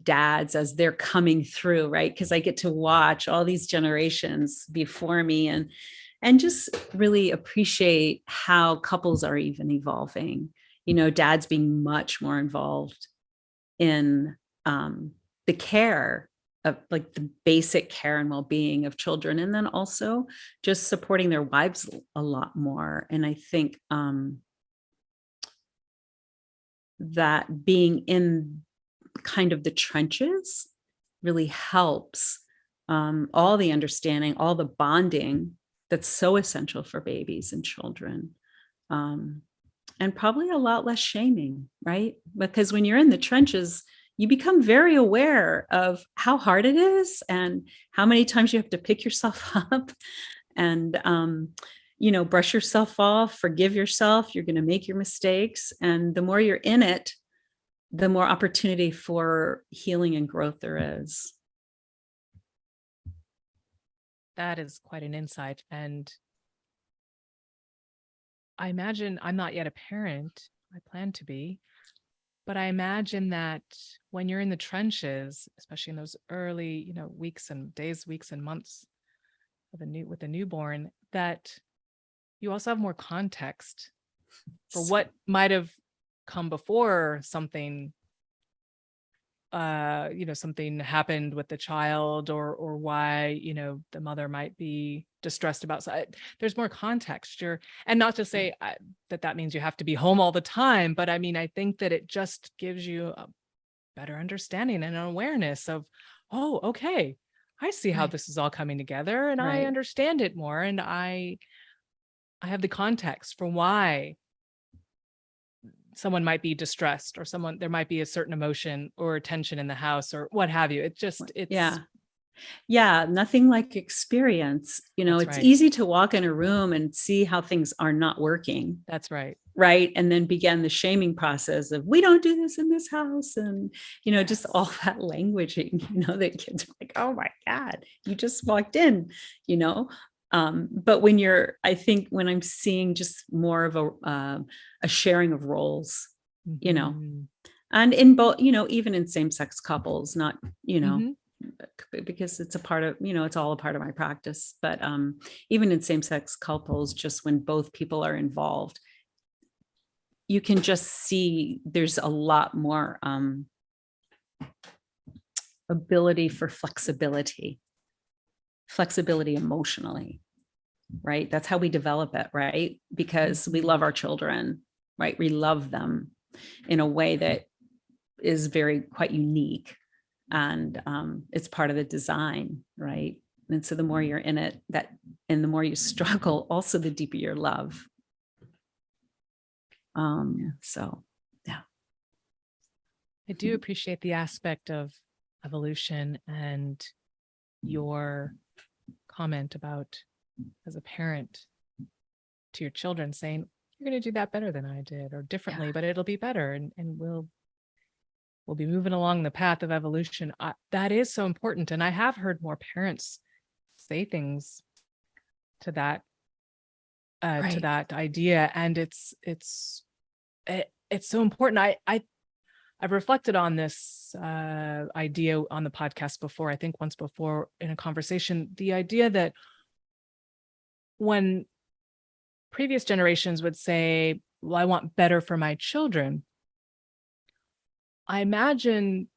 dads, as they're coming through, right? Because I get to watch all these generations before me and just really appreciate how couples are even evolving, dads being much more involved in the care of, like, the basic care and well-being of children, and then also just supporting their wives a lot more. And I think that being in kind of the trenches really helps all the understanding, all the bonding that's so essential for babies and children. And probably a lot less shaming, right? Because when you're in the trenches, you become very aware of how hard it is and how many times you have to pick yourself up and, brush yourself off, forgive yourself. You're going to make your mistakes. And the more you're in it, the more opportunity for healing and growth there is. That is quite an insight. And I imagine, I'm not yet a parent, I plan to be, but I imagine that when you're in the trenches, especially in those early, weeks and days, weeks and months with a newborn, that you also have more context for what might have come before something something happened with the child, or why, the mother might be distressed about. So there's more context. And not to say that means you have to be home all the time, but I mean, I think that it just gives you a better understanding and an awareness of, oh, okay, I see how this is all coming together, and I understand it more, and I have the context for why someone might be distressed, or there might be a certain emotion or tension in the house, or what have you. Yeah. Nothing like experience. It's easy to walk in a room and see how things are not working. That's right. Right. And then begin the shaming process of, we don't do this in this house. And, just all that languaging, that kids are like, oh my God, you just walked in, but I think when I'm seeing just more of a sharing of roles, and in both, even in same-sex couples, not, because it's a part of, it's all a part of my practice, but even in same-sex couples, just when both people are involved, you can just see there's a lot more ability for flexibility emotionally, right? That's how we develop it, right? Because we love our children, right? We love them in a way that is quite unique. And it's part of the design, right? And so the more you're in it, and the more you struggle, also the deeper your love. So, yeah. I do appreciate the aspect of evolution and your comment about, as a parent to your children, saying, you're going to do that better than I did, or differently, but it'll be better. And we'll be moving along the path of evolution. That is so important. And I have heard more parents say things to that, to that idea. And it's so important. I've reflected on this idea on the podcast before, I think once before in a conversation, the idea that when previous generations would say, well, I want better for my children. I imagine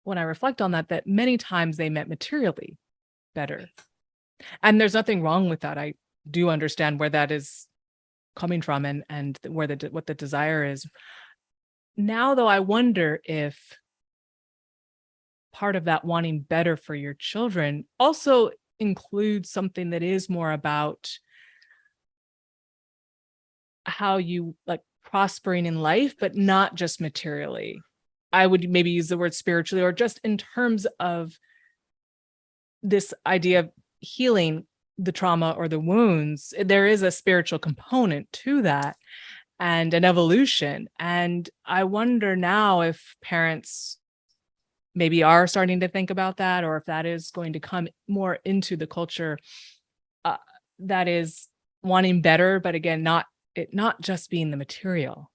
when I reflect on that, that many times they meant materially better. And there's nothing wrong with that. I do understand where that is coming from and where what the desire is. Now, though, I wonder if part of that wanting better for your children also includes something that is more about how you like prospering in life, but not just materially. I would maybe use the word spiritually, or just in terms of this idea of healing the trauma or the wounds. There is a spiritual component to that and an evolution. And I wonder now if parents maybe are starting to think about that, or if that is going to come more into the culture uh, that is wanting better, but again, not just being the material.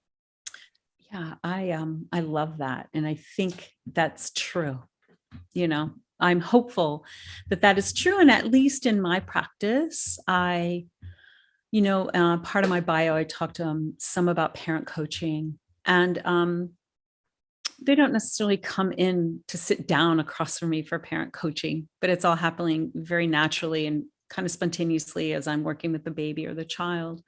Yeah, I love that. And I think that's true. You know, I'm hopeful that that is true. And at least in my practice, part of my bio, I talked some about parent coaching, and they don't necessarily come in to sit down across from me for parent coaching, but it's all happening very naturally and kind of spontaneously as I'm working with the baby or the child.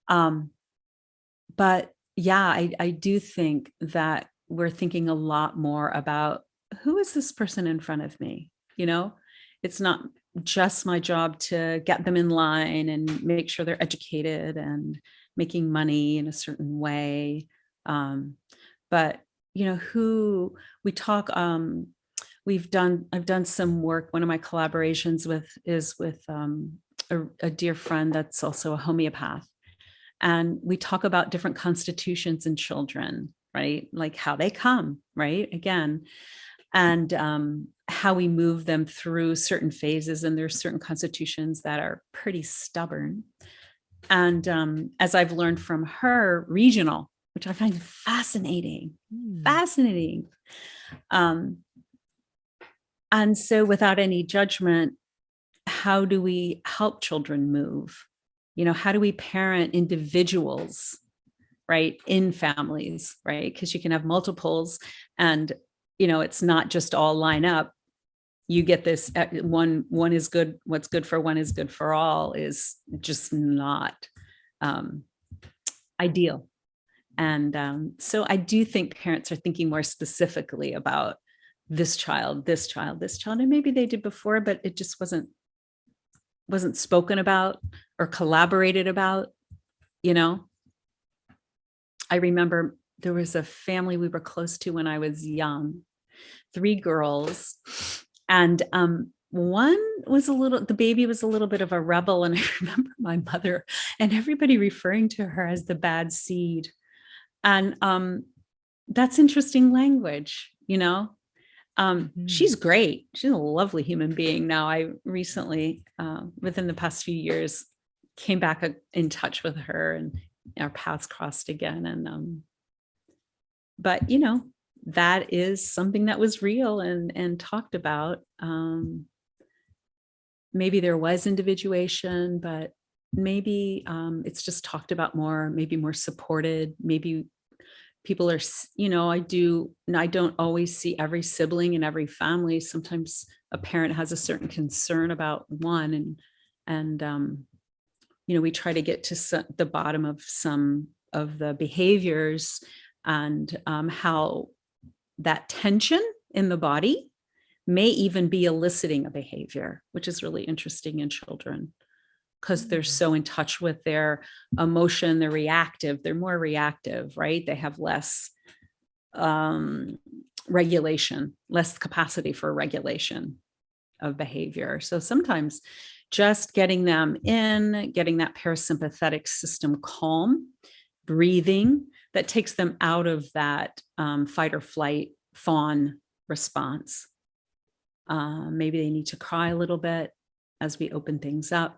But yeah, I do think that we're thinking a lot more about who is this person in front of me? You know, it's not just my job to get them in line and make sure they're educated and making money in a certain way. But who we talk, I've done some work. One of my collaborations is with a dear friend that's also a homeopath. And we talk about different constitutions in children, right? Like how they come, right? Again, and how we move them through certain phases. And there's certain constitutions that are pretty stubborn. And as I've learned from her, regional, which I find fascinating, fascinating. And so without any judgment, how do we help children move? How do we parent individuals, right, in families, right? Because you can have multiples and, it's not just all line up. You get this one is good. What's good for one is good for all is just not ideal. And so I do think parents are thinking more specifically about this child, this child, this child, and maybe they did before, but it just wasn't spoken about or collaborated about. I remember there was a family we were close to when I was young, 3 girls, and one was the baby was a little bit of a rebel, and I remember my mother and everybody referring to her as the bad seed. And that's interesting language. She's great. She's a lovely human being now. I recently, within the past few years, came back in touch with her, and our paths crossed again. And but that is something that was real and talked about. Maybe there was individuation, but maybe it's just talked about more, maybe more supported. Maybe people are, I don't always see every sibling in every family. Sometimes a parent has a certain concern about one, and we try to get to the bottom of some of the behaviors and how that tension in the body may even be eliciting a behavior, which is really interesting in children because they're so in touch with their emotion. They're more reactive, right? They have less regulation, less capacity for regulation of behavior. So sometimes just getting them in, getting that parasympathetic system calm, breathing, that takes them out of that fight or flight fawn response. Maybe they need to cry a little bit as we open things up.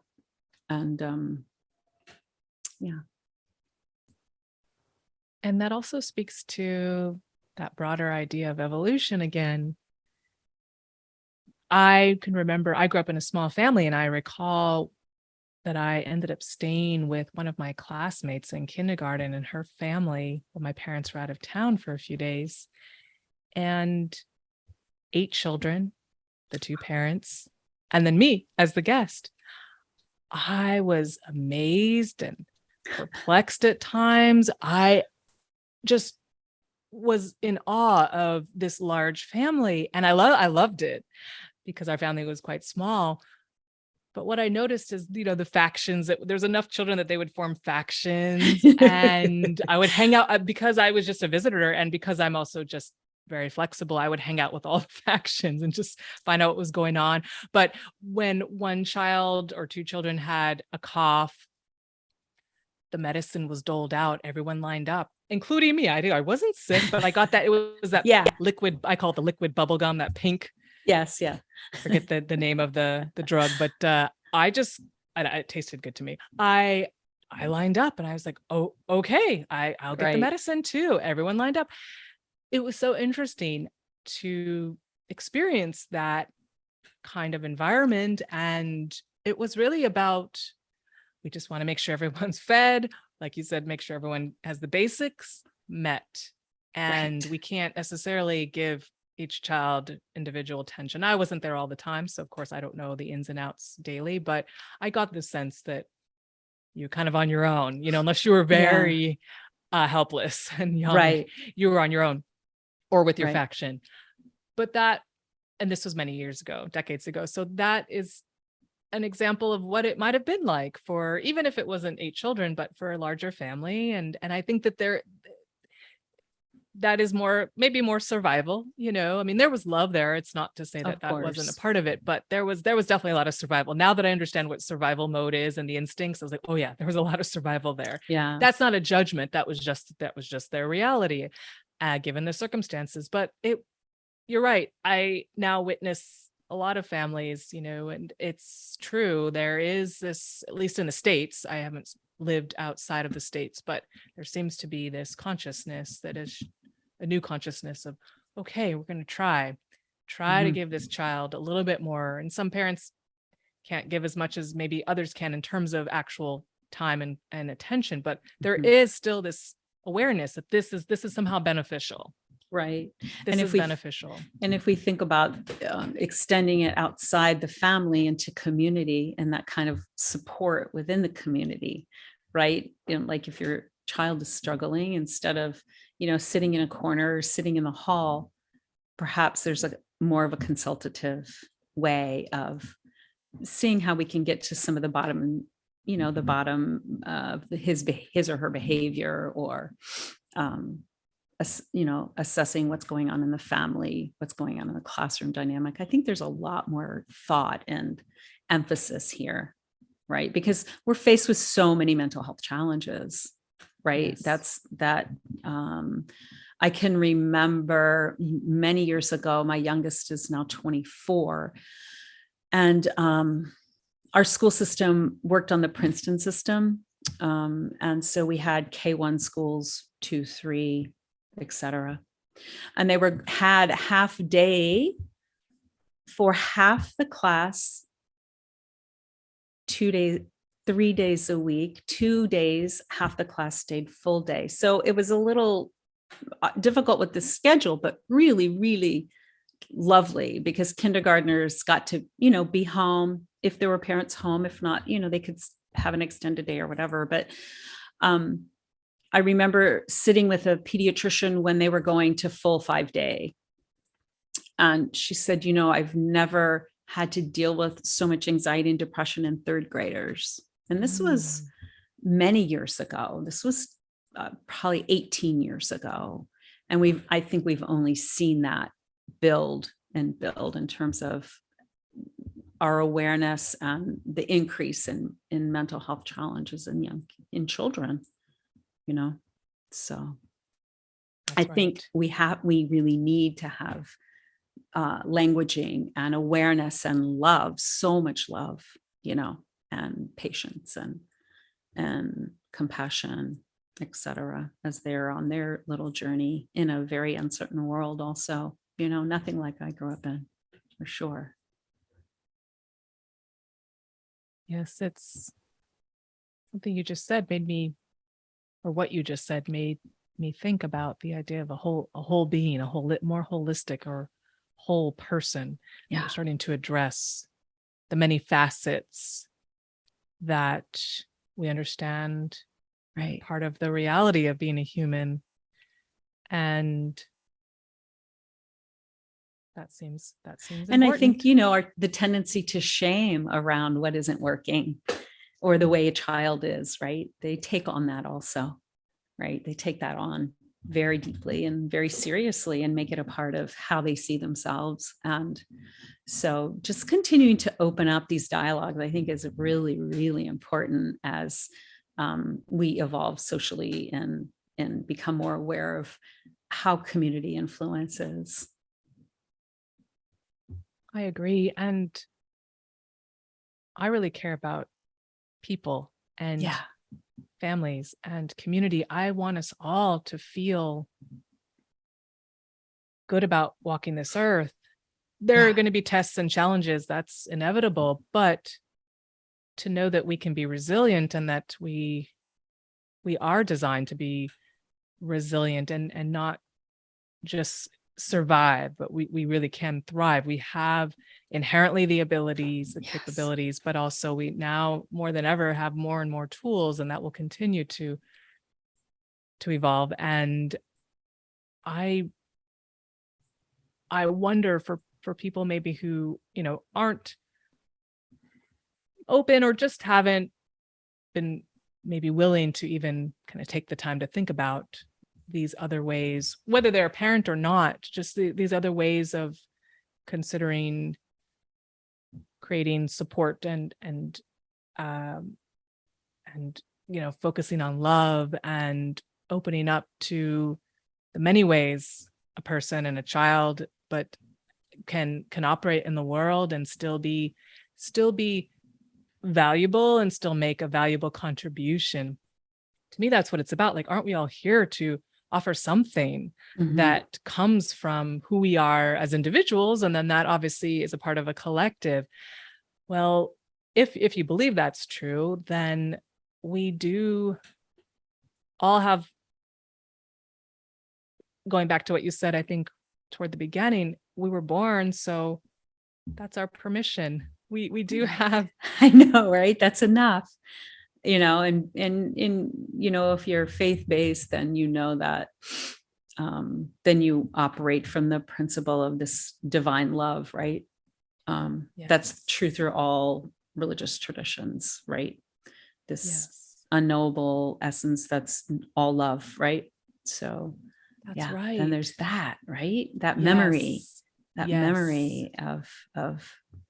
And yeah. And that also speaks to that broader idea of evolution again. I can remember I grew up in a small family, and I recall that I ended up staying with one of my classmates in kindergarten and her family when my parents were out of town for a few days. And 8 children, the 2 parents, and then me as the guest. I was amazed and perplexed at times. I just was in awe of this large family, and I loved it because our family was quite small. But what I noticed is, the factions, that there's enough children that they would form factions, and I would hang out because I was just a visitor, and because I'm also just very flexible, I would hang out with all the factions and just find out what was going on. But when one child or 2 children had a cough, the medicine was doled out, everyone lined up, including me. I wasn't sick, but I got that. It was that liquid, I call it the liquid bubble gum, that pink. Yes. Yeah. I forget the name of the drug, but it tasted good to me. I lined up and I was like, oh, okay, I'll get the medicine too. Everyone lined up. It was so interesting to experience that kind of environment. And it was really about, we just want to make sure everyone's fed. Like you said, make sure everyone has the basics met. And we can't necessarily give each child individual attention. I wasn't there all the time, so of course I don't know the ins and outs daily, but I got the sense that you're kind of on your own, unless you were very helpless and young, you were on your own or with your faction. But and this was many years ago, decades ago. So that is an example of what it might have been like for, even if it wasn't 8 children, but for a larger family. And I think that that is maybe more survival, I mean, there was love there. It's not to say that wasn't a part of it, but there was definitely a lot of survival. Now that I understand what survival mode is and the instincts, I was like, oh yeah, there was a lot of survival there. Yeah. That's not a judgment. That was just their reality, given the circumstances. But you're right. I now witness a lot of families, and it's true. There is this, at least in the States, I haven't lived outside of the States, but there seems to be this consciousness that is a new consciousness of, okay, we're going to try to give this child a little bit more. And some parents can't give as much as maybe others can in terms of actual time and attention, but there is still this awareness that this is somehow beneficial. Right. This is beneficial. And if we think about extending it outside the family into community and that kind of support within the community, right? Like if your child is struggling, instead of, sitting in a corner or sitting in the hall, perhaps there's more of a consultative way of seeing how we can get to some of the bottom, the bottom of his or her behavior, or, assessing what's going on in the family, what's going on in the classroom dynamic. I think there's a lot more thought and emphasis here, right? Because we're faced with so many mental health challenges, right? Yes. I can remember many years ago, my youngest is now 24, and our school system worked on the Princeton system. And so we had K1 schools, 2, 3, etc. And they had half day for half the class, 2 days, 3 days a week, 2 days, half the class stayed full day. So it was a little difficult with the schedule, but really, really lovely, because kindergartners got to, be home if there were parents home. If not, they could have an extended day or whatever. But I remember sitting with a pediatrician when they were going to full 5-day. And she said, I've never had to deal with so much anxiety and depression in 3rd graders. And this was many years ago. This was probably 18 years ago. And I think we've only seen that build in terms of our awareness and the increase in mental health challenges in children, So I think we really need to have languaging and awareness and love, so much love, and patience and compassion, etc., as they're on their little journey in a very uncertain world. Also, nothing like I grew up in, for sure. Yes, it's something you just said made me, or what you just said made me think about the idea of a whole being, more holistic or whole person. Yeah. We're starting to address the many facets that we understand, Right. part of the reality of being a human. And that seems And I important. think, the tendency to shame around what isn't working or the way a child is, right? They take on that also, right? They take that on very deeply and very seriously and make it a part of how they see themselves. And so just continuing to open up these dialogues, I think, is really, really important as we evolve socially and become more aware of how community influences. I agree. And I really care about people and Yeah. families and community. I want us all to feel good about walking this earth. There are going to be tests and challenges, that's inevitable, but to know that we can be resilient and that we are designed to be resilient and not just survive, but we really can thrive. We have inherently the abilities, the capabilities, but also we now more than ever have more and more tools, and that will continue to evolve. And I wonder for people maybe who, aren't open or just haven't been maybe willing to even kind of take the time to think about these other ways, whether they're a parent or not, just these other ways of considering creating support um, and focusing on love and opening up to the many ways a person and a child but can operate in the world and still be valuable and still make a valuable contribution. To me, that's what it's about. Like, aren't we all here to offer something that comes from who we are as individuals, and then that obviously is a part of a collective? Well, if you believe that's true, then we do all have, going back to what you said, I think toward the beginning, we were born, so that's our permission. We do have. I know, right? That's enough. And if you're faith-based, then that then you operate from the principle of this divine love, right? That's true through all religious traditions, right? This unknowable essence that's all love, right? So That's right. then there's that, right? That memory of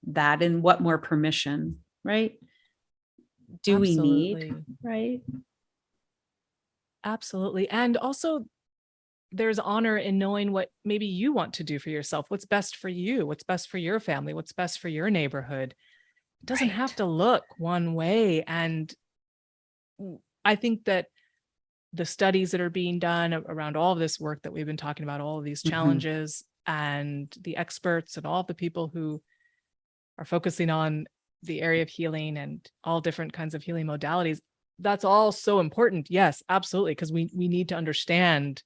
that, and what more permission, right? Do we need, right? Absolutely. And also there's honor in knowing what maybe you want to do for yourself, what's best for you, what's best for your family, what's best for your neighborhood. It doesn't have to look one way. And I think that the studies that are being done around all of this work that we've been talking about, all of these challenges, and the experts and all the people who are focusing on the area of healing and all different kinds of healing modalities, that's all so important. Yes, absolutely. Because we need to understand,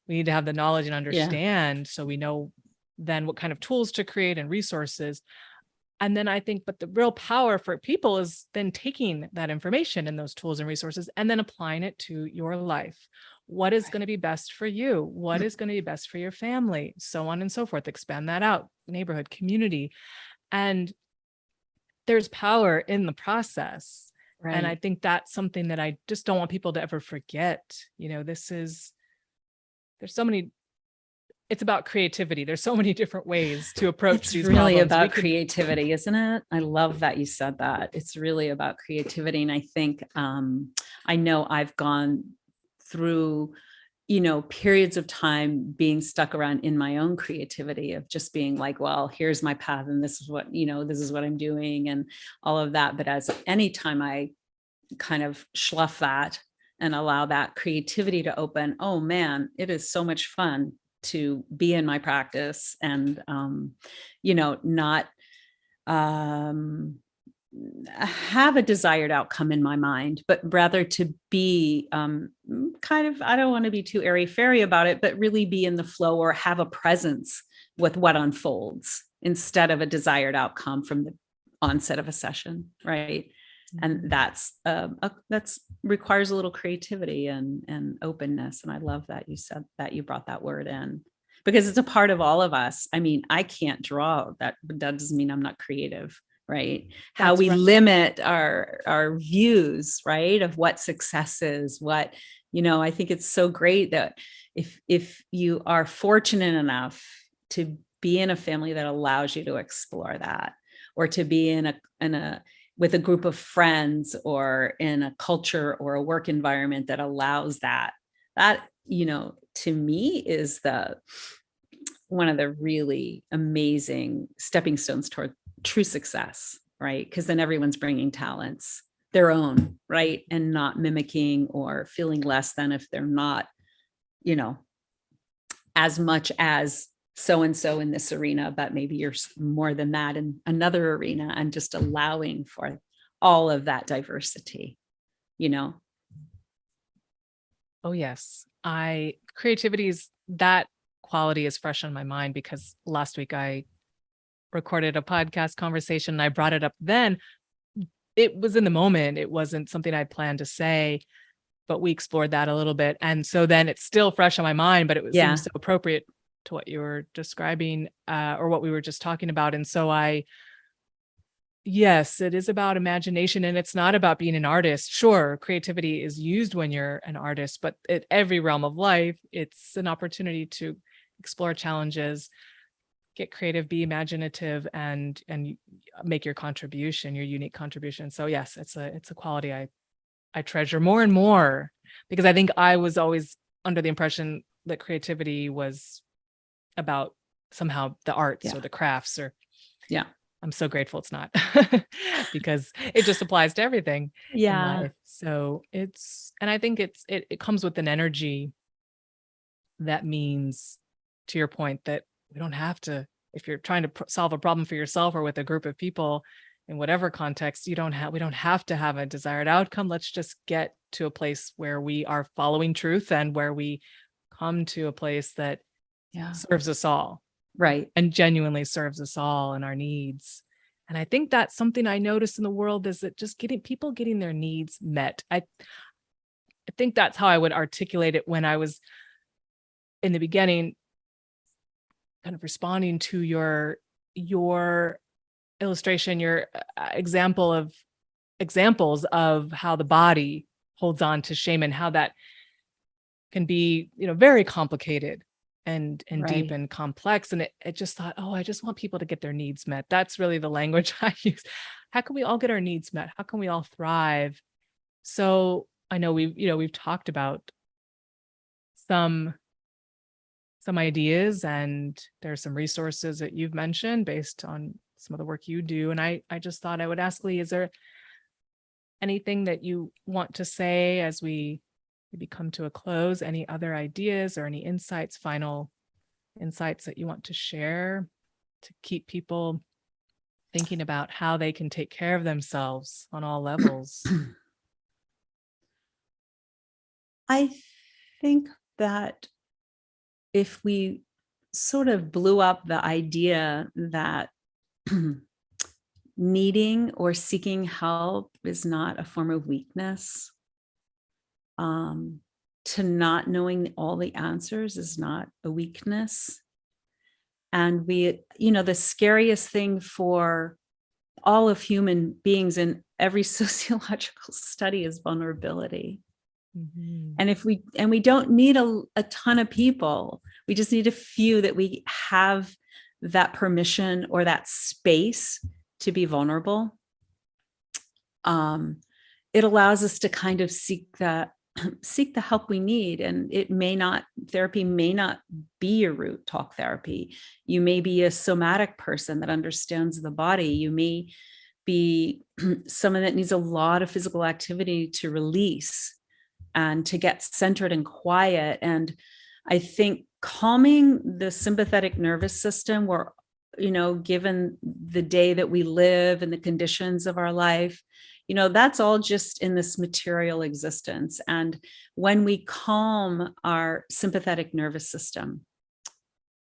we need to have the knowledge and understand, so we know then what kind of tools to create and resources. And then I think, but the real power for people is then taking that information and those tools and resources and then applying it to your life. What is going to be best for you? What is going to be best for your family? So on and so forth. Expand that out, neighborhood, community. And there's power in the process. Right. And I think that's something that I just don't want people to ever forget. There's so many, it's about creativity. There's so many different ways to approach these problems. It's really about creativity, isn't it? I love that you said that. It's really about creativity. And I think, I know I've gone through, periods of time being stuck around in my own creativity of just being like, well, here's my path and this is what, this is what I'm doing and all of that. But as anytime I kind of slough that and allow that creativity to open, oh man, it is so much fun to be in my practice and, not have a desired outcome in my mind, but rather to be kind of, I don't want to be too airy-fairy about it, but really be in the flow or have a presence with what unfolds instead of a desired outcome from the onset of a session, right? And that's requires a little creativity and openness. And I love that you said that, you brought that word in, because it's a part of all of us. I mean, I can't draw that, but that doesn't mean I'm not creative, right? How That's we right. limit our views, right, of what success is, what, I think it's so great that if you are fortunate enough to be in a family that allows you to explore that, or to be in a with a group of friends, or in a culture or a work environment that allows that, to me is one of the really amazing stepping stones toward true success, right? Because then everyone's bringing talents, their own, right? And not mimicking or feeling less than if they're not, as much as so-and-so in this arena, but maybe you're more than that in another arena, and just allowing for all of that diversity, Oh, yes. That quality is fresh on my mind, because last week I recorded a podcast conversation and I brought it up then. It was in the moment. It wasn't something I planned to say, but we explored that a little bit. And so then it's still fresh on my mind, but it seems so appropriate to what you were describing, or what we were just talking about. And so yes, it is about imagination, and it's not about being an artist. Sure, creativity is used when you're an artist, but at every realm of life, it's an opportunity to explore challenges, get creative, be imaginative, and make your contribution, your unique contribution. So yes, it's a quality I treasure more and more, because I think I was always under the impression that creativity was about somehow the arts or the crafts, or I'm so grateful it's not, because it just applies to everything in life. So and I think it comes with an energy that means, to your point, that we don't have to, if you're trying to solve a problem for yourself or with a group of people in whatever context, we don't have to have a desired outcome. Let's just get to a place where we are following truth, and where we come to a place that serves us all. Right. And genuinely serves us all and our needs. And I think that's something I notice in the world, is that just getting their needs met. I think that's how I would articulate it when I was in the beginning, kind of responding to your illustration, your examples of how the body holds on to shame, and how that can be, very complicated and deep and complex. And it just thought, I just want people to get their needs met. That's really the language I use. How can we all get our needs met? How can we all thrive? So I know we've talked about some ideas, and there's some resources that you've mentioned based on some of the work you do. And I just thought I would ask Leigh, is there anything that you want to say as we maybe come to a close? Any other ideas or any final insights that you want to share to keep people thinking about how they can take care of themselves on all levels? I think that if we sort of blew up the idea that needing or seeking help is not a form of weakness, to not knowing all the answers is not a weakness. And the scariest thing for all of human beings in every sociological study is vulnerability. Mm-hmm. And we don't need a ton of people. We just need a few that we have that permission or that space to be vulnerable. It allows us to kind of seek the help we need. And therapy may not be your root, talk therapy. You may be a somatic person that understands the body. You may be someone that needs a lot of physical activity to release and to get centered and quiet. And I think calming the sympathetic nervous system, where given the day that we live and the conditions of our life, that's all just in this material existence. And when we calm our sympathetic nervous system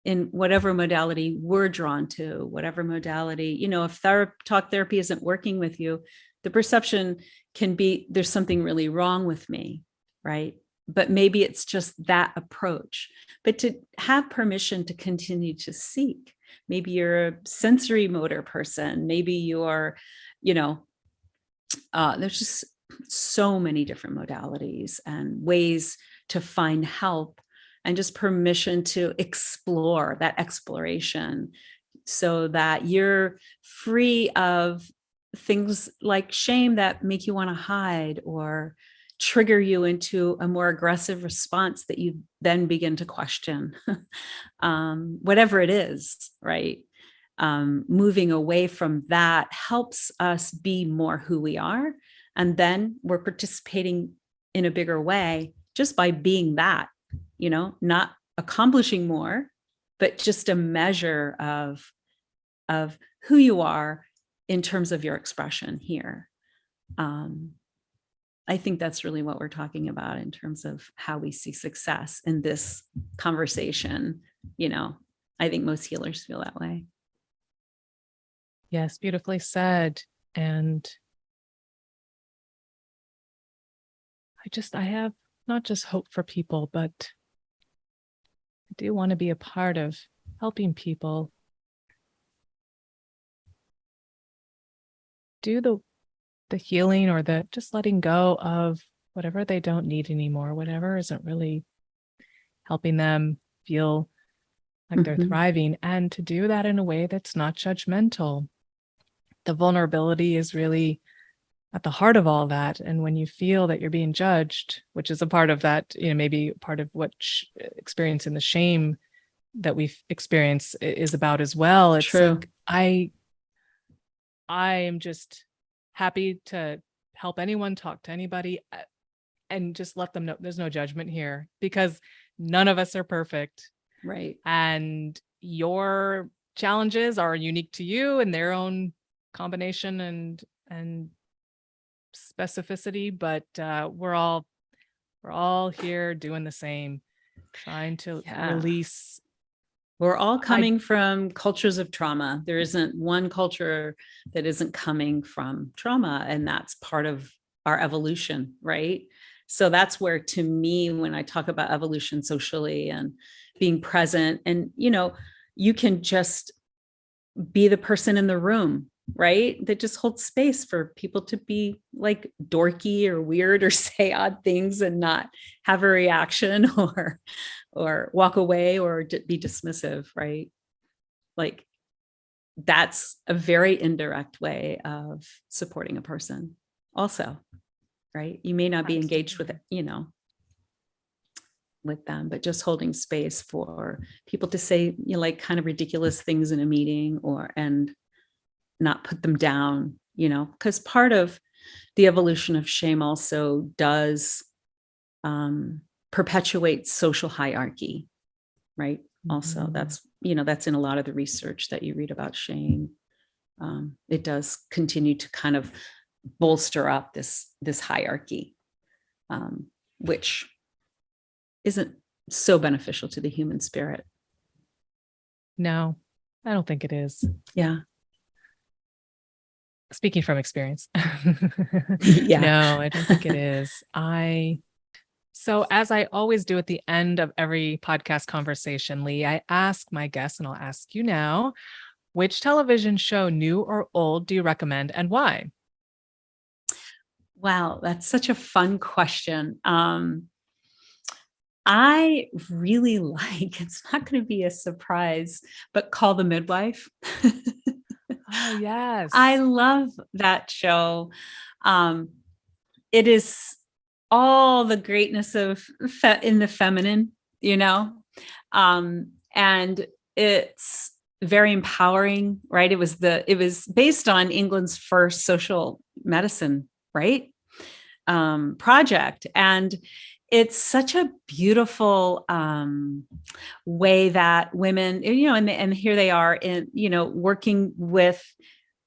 in whatever modality we're drawn to, whatever modality, if talk therapy isn't working with you, the perception can be there's something really wrong with me, right? But maybe it's just that approach. But to have permission to continue to seek, maybe you're a sensory motor person, maybe you're, there's just so many different modalities and ways to find help, and just permission to explore that exploration so that you're free of things like shame that make you want to hide or trigger you into a more aggressive response that you then begin to question, whatever it is, right? Moving away from that helps us be more who we are. And then we're participating in a bigger way just by being that, not accomplishing more, but just a measure of who you are in terms of your expression here. I think that's really what we're talking about in terms of how we see success in this conversation. I think most healers feel that way. Yes, beautifully said. And I have not just hope for people, but I do want to be a part of helping people do the healing, or the just letting go of whatever they don't need anymore, whatever isn't really helping them feel like they're thriving, and to do that in a way that's not judgmental. The vulnerability is really at the heart of all that. And when you feel that you're being judged, which is a part of that, maybe part of what experiencing the shame that we experience is about as well. It's true. Like, I am just happy to help anyone, talk to anybody, and just let them know there's no judgment here, because none of us are perfect. Right. And your challenges are unique to you and their own combination and specificity, but we're all here doing the same, trying to release. We're all coming from cultures of trauma. There isn't one culture that isn't coming from trauma, and that's part of our evolution, right? So that's where, to me, when I talk about evolution socially and being present, and you can just be the person in the room, right, that just holds space for people to be like dorky or weird or say odd things and not have a reaction or walk away or be dismissive, right? Like, that's a very indirect way of supporting a person also, right? You may not be engaged with it, with them, but just holding space for people to say, like kind of ridiculous things in a meeting, and not put them down, because part of the evolution of shame also does perpetuate social hierarchy, right? Also, that's in a lot of the research that you read about shame. It does continue to kind of bolster up this hierarchy, which isn't so beneficial to the human spirit. No, I don't think it is. Yeah. Speaking from experience. Yeah. No, I don't think it is. So as I always do at the end of every podcast conversation, Leigh, I ask my guests, and I'll ask you now, which television show, new or old, do you recommend and why? Wow, that's such a fun question. I really like, it's not going to be a surprise, but Call the Midwife. Oh, yes. I love that show. It is all the greatness of in the feminine, and it's very empowering, right? It was based on England's first social medicine, right? Project. And it's such a beautiful way that women, and here they are in, working with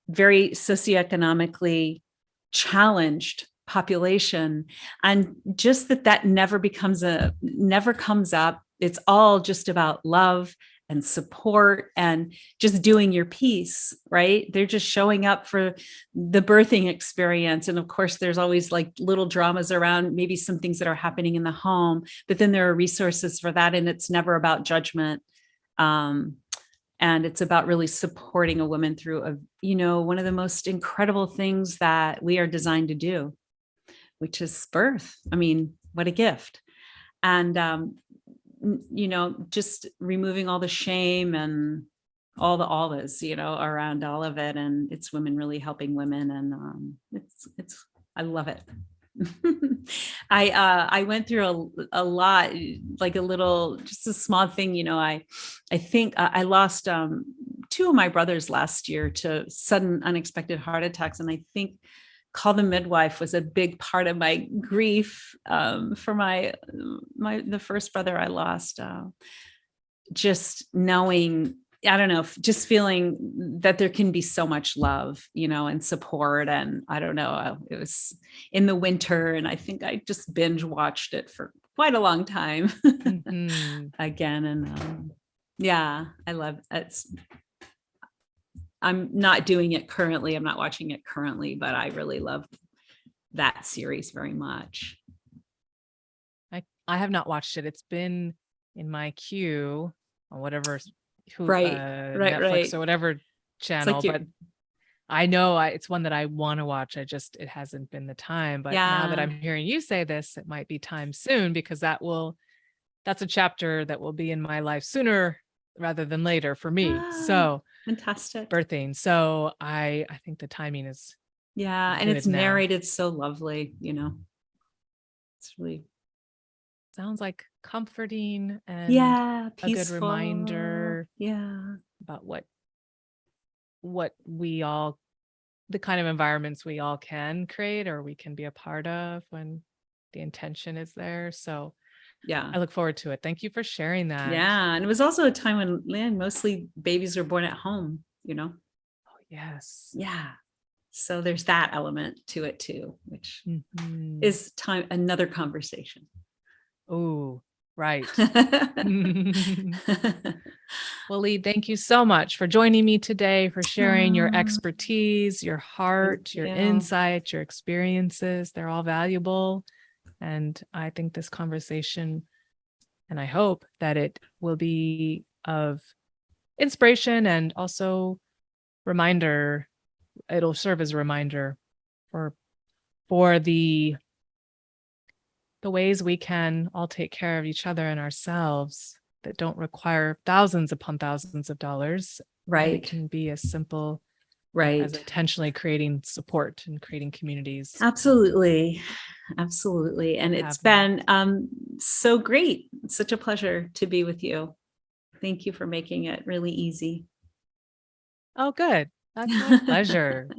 very socioeconomically challenged population, and just that never comes up. It's all just about love and support and just doing your piece, right? They're just showing up for the birthing experience. And of course, there's always like little dramas around maybe some things that are happening in the home, but then there are resources for that. And it's never about judgment. And it's about really supporting a woman through one of the most incredible things that we are designed to do, which is birth. I mean, what a gift. And, just removing all the shame and all the around all of it. And it's women really helping women. And I love it. I went through a lot, like just a small thing. I think I lost 2 of my brothers last year to sudden unexpected heart attacks. And I think Call the Midwife was a big part of my grief for the first brother I lost. Just knowing, I don't know, just feeling that there can be so much love, and support. And I don't know, it was in the winter, and I think I just binge watched it for quite a long time again. And I love it. I'm not doing it currently. I'm not watching it currently, but I really love that series very much. I have not watched it. It's been in my queue on whatever Netflix or whatever channel, but I know it's one that I want to watch. It hasn't been the time, but now that I'm hearing you say this, it might be time soon, because that's a chapter that will be in my life sooner rather than later for me. So fantastic. Birthing. So I think the timing is and it's narrated so lovely, it's really sounds like comforting and peaceful. A good reminder about what we all, the kind of environments we all can create or we can be a part of when the intention is there. So I look forward to it. Thank you for sharing that. And it was also a time when mostly babies were born at home, Oh, yes. So there's that element to it too, which is another conversation. Oh, right. Well, Leigh, thank you so much for joining me today, for sharing your expertise, your heart, your insight, your experiences. They're all valuable. And I think this conversation, and I hope that it will be of inspiration and also reminder. It'll serve as a reminder for the ways we can all take care of each other and ourselves that don't require thousands upon thousands of dollars. Right. It can be as simple as intentionally creating support and creating communities. Absolutely. And it's been so great. It's such a pleasure to be with you. Thank you for making it really easy. Oh, good. That's my pleasure.